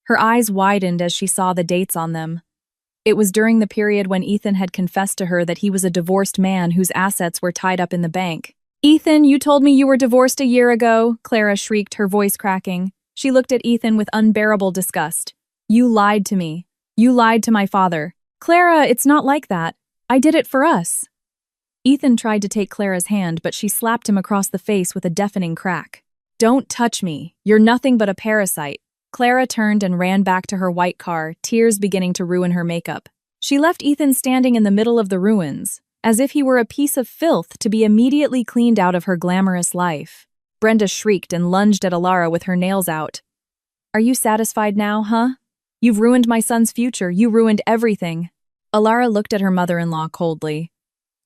S1: Her eyes widened as she saw the dates on them. It was during the period when Ethan had confessed to her that he was a divorced man whose assets were tied up in the bank. Ethan, you told me you were divorced a year ago, Clara shrieked, her voice cracking. She looked at Ethan with unbearable disgust. You lied to me. You lied to my father. Clara, it's not like that. I did it for us. Ethan tried to take Clara's hand, but she slapped him across the face with a deafening crack. Don't touch me. You're nothing but a parasite. Clara turned and ran back to her white car, tears beginning to ruin her makeup. She left Ethan standing in the middle of the ruins, as if he were a piece of filth to be immediately cleaned out of her glamorous life. Brenda shrieked and lunged at Alara with her nails out. Are you satisfied now, huh? You've ruined my son's future. You ruined everything. Alara looked at her mother-in-law coldly.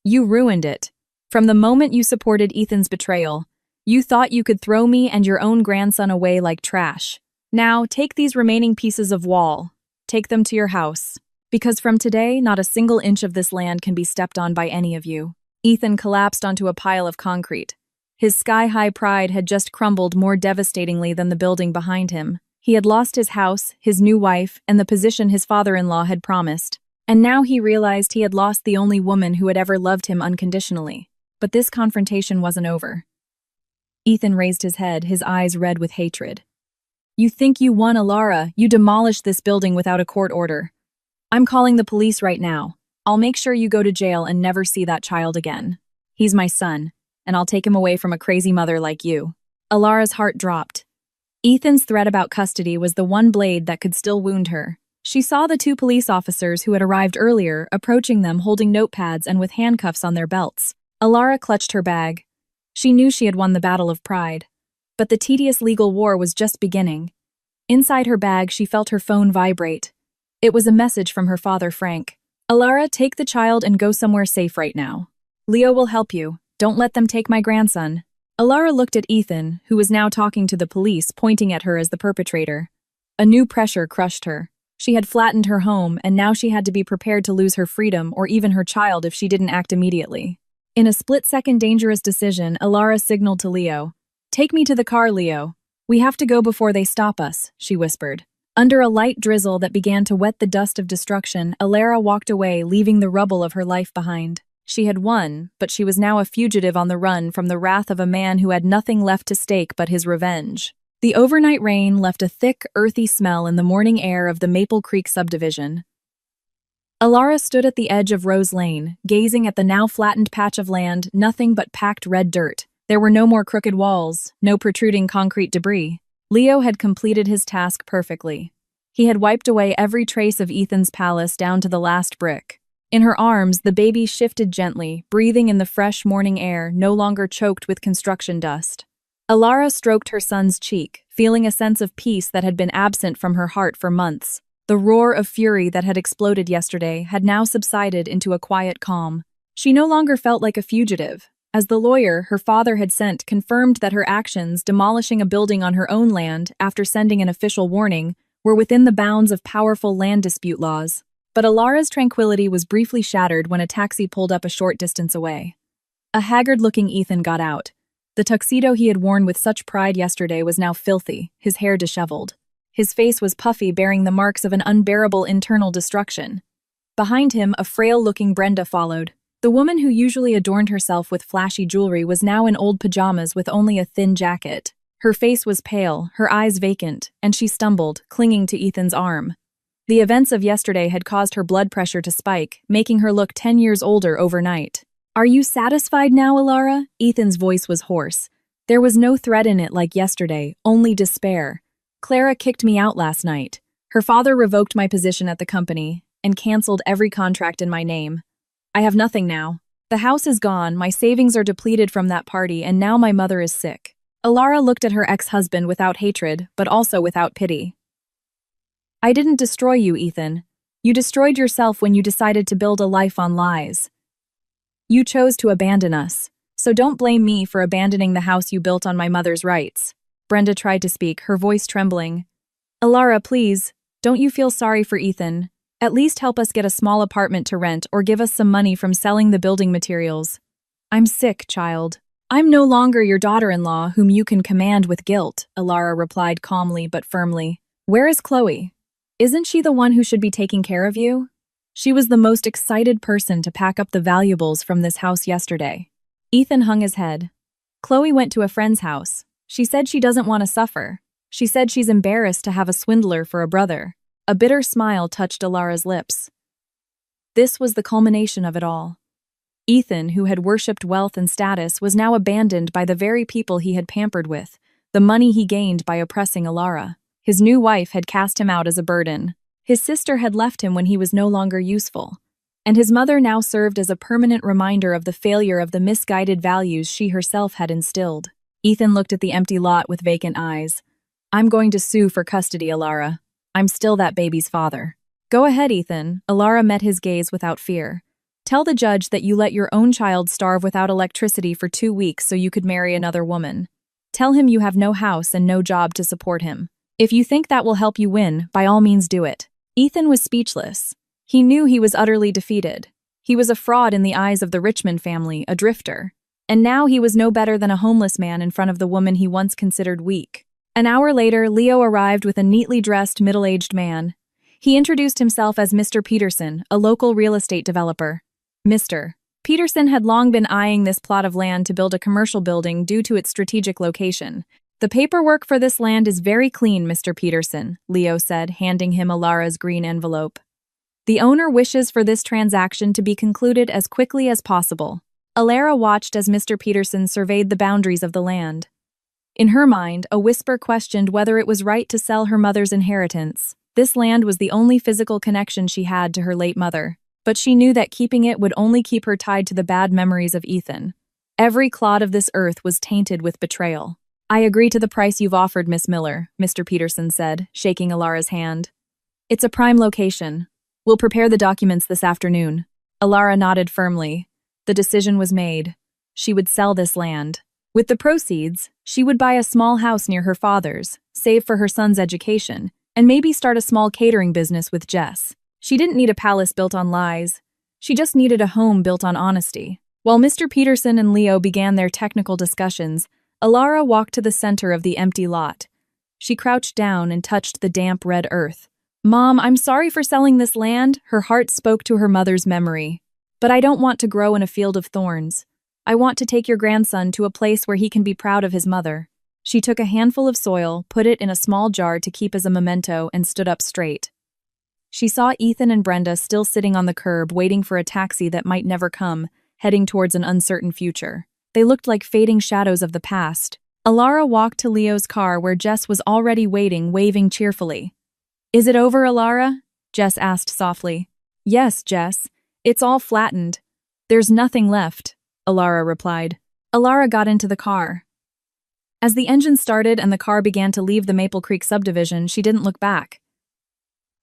S1: You ruined it. From the moment you supported Ethan's betrayal, you thought you could throw me and your own grandson away like trash. Now, take these remaining pieces of wall. Take them to your house. Because from today, not a single inch of this land can be stepped on by any of you. Ethan collapsed onto a pile of concrete. His sky-high pride had just crumbled more devastatingly than the building behind him. He had lost his house, his new wife, and the position his father-in-law had promised. And now he realized he had lost the only woman who had ever loved him unconditionally. But this confrontation wasn't over. Ethan raised his head, his eyes red with hatred. You think you won, Alara? You demolished this building without a court order. I'm calling the police right now. I'll make sure you go to jail and never see that child again. He's my son, and I'll take him away from a crazy mother like you. Alara's heart dropped. Ethan's threat about custody was the one blade that could still wound her. She saw the 2 police officers who had arrived earlier approaching them holding notepads and with handcuffs on their belts. Alara clutched her bag. She knew she had won the battle of pride. But the tedious legal war was just beginning. Inside her bag, she felt her phone vibrate. It was a message from her father, Frank. Alara, take the child and go somewhere safe right now. Leo will help you. Don't let them take my grandson. Alara looked at Ethan, who was now talking to the police, pointing at her as the perpetrator. A new pressure crushed her. She had flattened her home, and now she had to be prepared to lose her freedom or even her child if she didn't act immediately. In a split-second dangerous decision, Alara signaled to Leo. Take me to the car, Leo. We have to go before they stop us, she whispered. Under a light drizzle that began to wet the dust of destruction, Alara walked away, leaving the rubble of her life behind. She had won, but she was now a fugitive on the run from the wrath of a man who had nothing left to stake but his revenge. The overnight rain left a thick, earthy smell in the morning air of the Maple Creek subdivision. Alara stood at the edge of Rose Lane, gazing at the now flattened patch of land, nothing but packed red dirt. There were no more crooked walls, no protruding concrete debris. Leo had completed his task perfectly. He had wiped away every trace of Ethan's palace down to the last brick. In her arms, the baby shifted gently, breathing in the fresh morning air, no longer choked with construction dust. Alara stroked her son's cheek, feeling a sense of peace that had been absent from her heart for months. The roar of fury that had exploded yesterday had now subsided into a quiet calm. She no longer felt like a fugitive, as the lawyer her father had sent confirmed that her actions, demolishing a building on her own land after sending an official warning, were within the bounds of powerful land dispute laws. But Alara's tranquility was briefly shattered when a taxi pulled up a short distance away. A haggard-looking Ethan got out. The tuxedo he had worn with such pride yesterday was now filthy, his hair disheveled. His face was puffy, bearing the marks of an unbearable internal destruction. Behind him, a frail-looking Brenda followed. The woman who usually adorned herself with flashy jewelry was now in old pajamas with only a thin jacket. Her face was pale, her eyes vacant, and she stumbled, clinging to Ethan's arm. The events of yesterday had caused her blood pressure to spike, making her look 10 years older overnight. "Are you satisfied now, Alara?" Ethan's voice was hoarse. There was no threat in it like yesterday, only despair. "Clara kicked me out last night. Her father revoked my position at the company and canceled every contract in my name. I have nothing now. The house is gone, my savings are depleted from that party, and now my mother is sick." Alara looked at her ex-husband without hatred, but also without pity. "I didn't destroy you, Ethan. You destroyed yourself when you decided to build a life on lies. You chose to abandon us, so don't blame me for abandoning the house you built on my mother's rights." Brenda tried to speak, her voice trembling. "Alara, please, don't you feel sorry for Ethan? At least help us get a small apartment to rent or give us some money from selling the building materials." "I'm sick, child. I'm no longer your daughter-in-law whom you can command with guilt," Alara replied calmly but firmly. "Where is Chloe? Isn't she the one who should be taking care of you? She was the most excited person to pack up the valuables from this house yesterday." Ethan hung his head. "Chloe went to a friend's house. She said she doesn't want to suffer. She said she's embarrassed to have a swindler for a brother." A bitter smile touched Alara's lips. This was the culmination of it all. Ethan, who had worshipped wealth and status, was now abandoned by the very people he had pampered with, the money he gained by oppressing Alara. His new wife had cast him out as a burden. His sister had left him when he was no longer useful. And his mother now served as a permanent reminder of the failure of the misguided values she herself had instilled. Ethan looked at the empty lot with vacant eyes. "I'm going to sue for custody, Alara. I'm still that baby's father." "Go ahead, Ethan." Alara met his gaze without fear. "Tell the judge that you let your own child starve without electricity for 2 weeks so you could marry another woman. Tell him you have no house and no job to support him. If you think that will help you win, by all means do it." Ethan was speechless. He knew he was utterly defeated. He was a fraud in the eyes of the Richmond family, a drifter. And now he was no better than a homeless man in front of the woman he once considered weak. An hour later, Leo arrived with a neatly dressed, middle-aged man. He introduced himself as Mr. Peterson, a local real estate developer. Mr. Peterson had long been eyeing this plot of land to build a commercial building due to its strategic location. "The paperwork for this land is very clean, Mr. Peterson," Leo said, handing him Alara's green envelope. "The owner wishes for this transaction to be concluded as quickly as possible." Alara watched as Mr. Peterson surveyed the boundaries of the land. In her mind, a whisper questioned whether it was right to sell her mother's inheritance. This land was the only physical connection she had to her late mother, but she knew that keeping it would only keep her tied to the bad memories of Ethan. Every clod of this earth was tainted with betrayal. "I agree to the price you've offered, Miss Miller," Mr. Peterson said, shaking Alara's hand. "It's a prime location. We'll prepare the documents this afternoon." Alara nodded firmly. The decision was made. She would sell this land. With the proceeds, she would buy a small house near her father's, save for her son's education, and maybe start a small catering business with Jess. She didn't need a palace built on lies. She just needed a home built on honesty. While Mr. Peterson and Leo began their technical discussions, Alara walked to the center of the empty lot. She crouched down and touched the damp red earth. "Mom, I'm sorry for selling this land," her heart spoke to her mother's memory. "But I don't want to grow in a field of thorns. I want to take your grandson to a place where he can be proud of his mother." She took a handful of soil, put it in a small jar to keep as a memento, and stood up straight. She saw Ethan and Brenda still sitting on the curb, waiting for a taxi that might never come, heading towards an uncertain future. They looked like fading shadows of the past. Alara walked to Leo's car where Jess was already waiting, waving cheerfully. "Is it over, Alara?" Jess asked softly. "Yes, Jess. It's all flattened. There's nothing left," Alara replied. Alara got into the car. As the engine started and the car began to leave the Maple Creek subdivision, she didn't look back.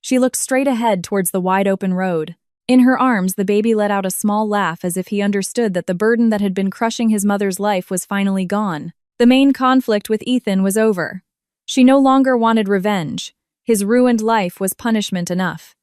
S1: She looked straight ahead towards the wide-open road. In her arms, the baby let out a small laugh as if he understood that the burden that had been crushing his mother's life was finally gone. The main conflict with Ethan was over. She no longer wanted revenge. His ruined life was punishment enough.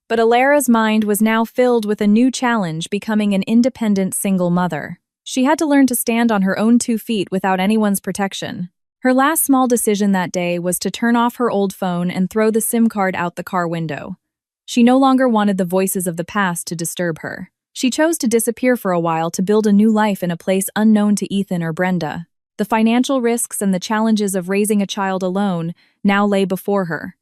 S1: But Alara's mind was now filled with a new challenge, becoming an independent single mother. She had to learn to stand on her own 2 feet without anyone's protection. Her last small decision that day was to turn off her old phone and throw the SIM card out the car window. She no longer wanted the voices of the past to disturb her. She chose to disappear for a while to build a new life in a place unknown to Ethan or Brenda. The financial risks and the challenges of raising a child alone now lay before her.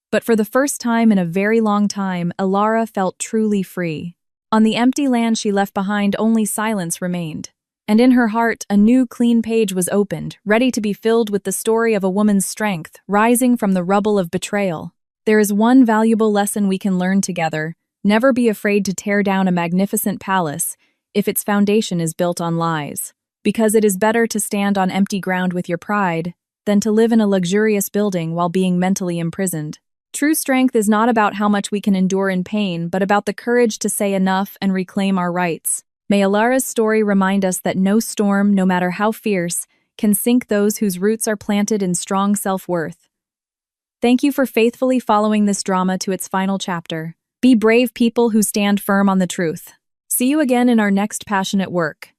S1: But for the first time in a very long time, Elara felt truly free. On the empty land she left behind, only silence remained. And in her heart, a new clean page was opened, ready to be filled with the story of a woman's strength, rising from the rubble of betrayal. There is one valuable lesson we can learn together. Never be afraid to tear down a magnificent palace if its foundation is built on lies. Because it is better to stand on empty ground with your pride than to live in a luxurious building while being mentally imprisoned. True strength is not about how much we can endure in pain, but about the courage to say enough and reclaim our rights. May Elara's story remind us that no storm, no matter how fierce, can sink those whose roots are planted in strong self-worth. Thank you for faithfully following this drama to its final chapter. Be brave people who stand firm on the truth. See you again in our next passionate work.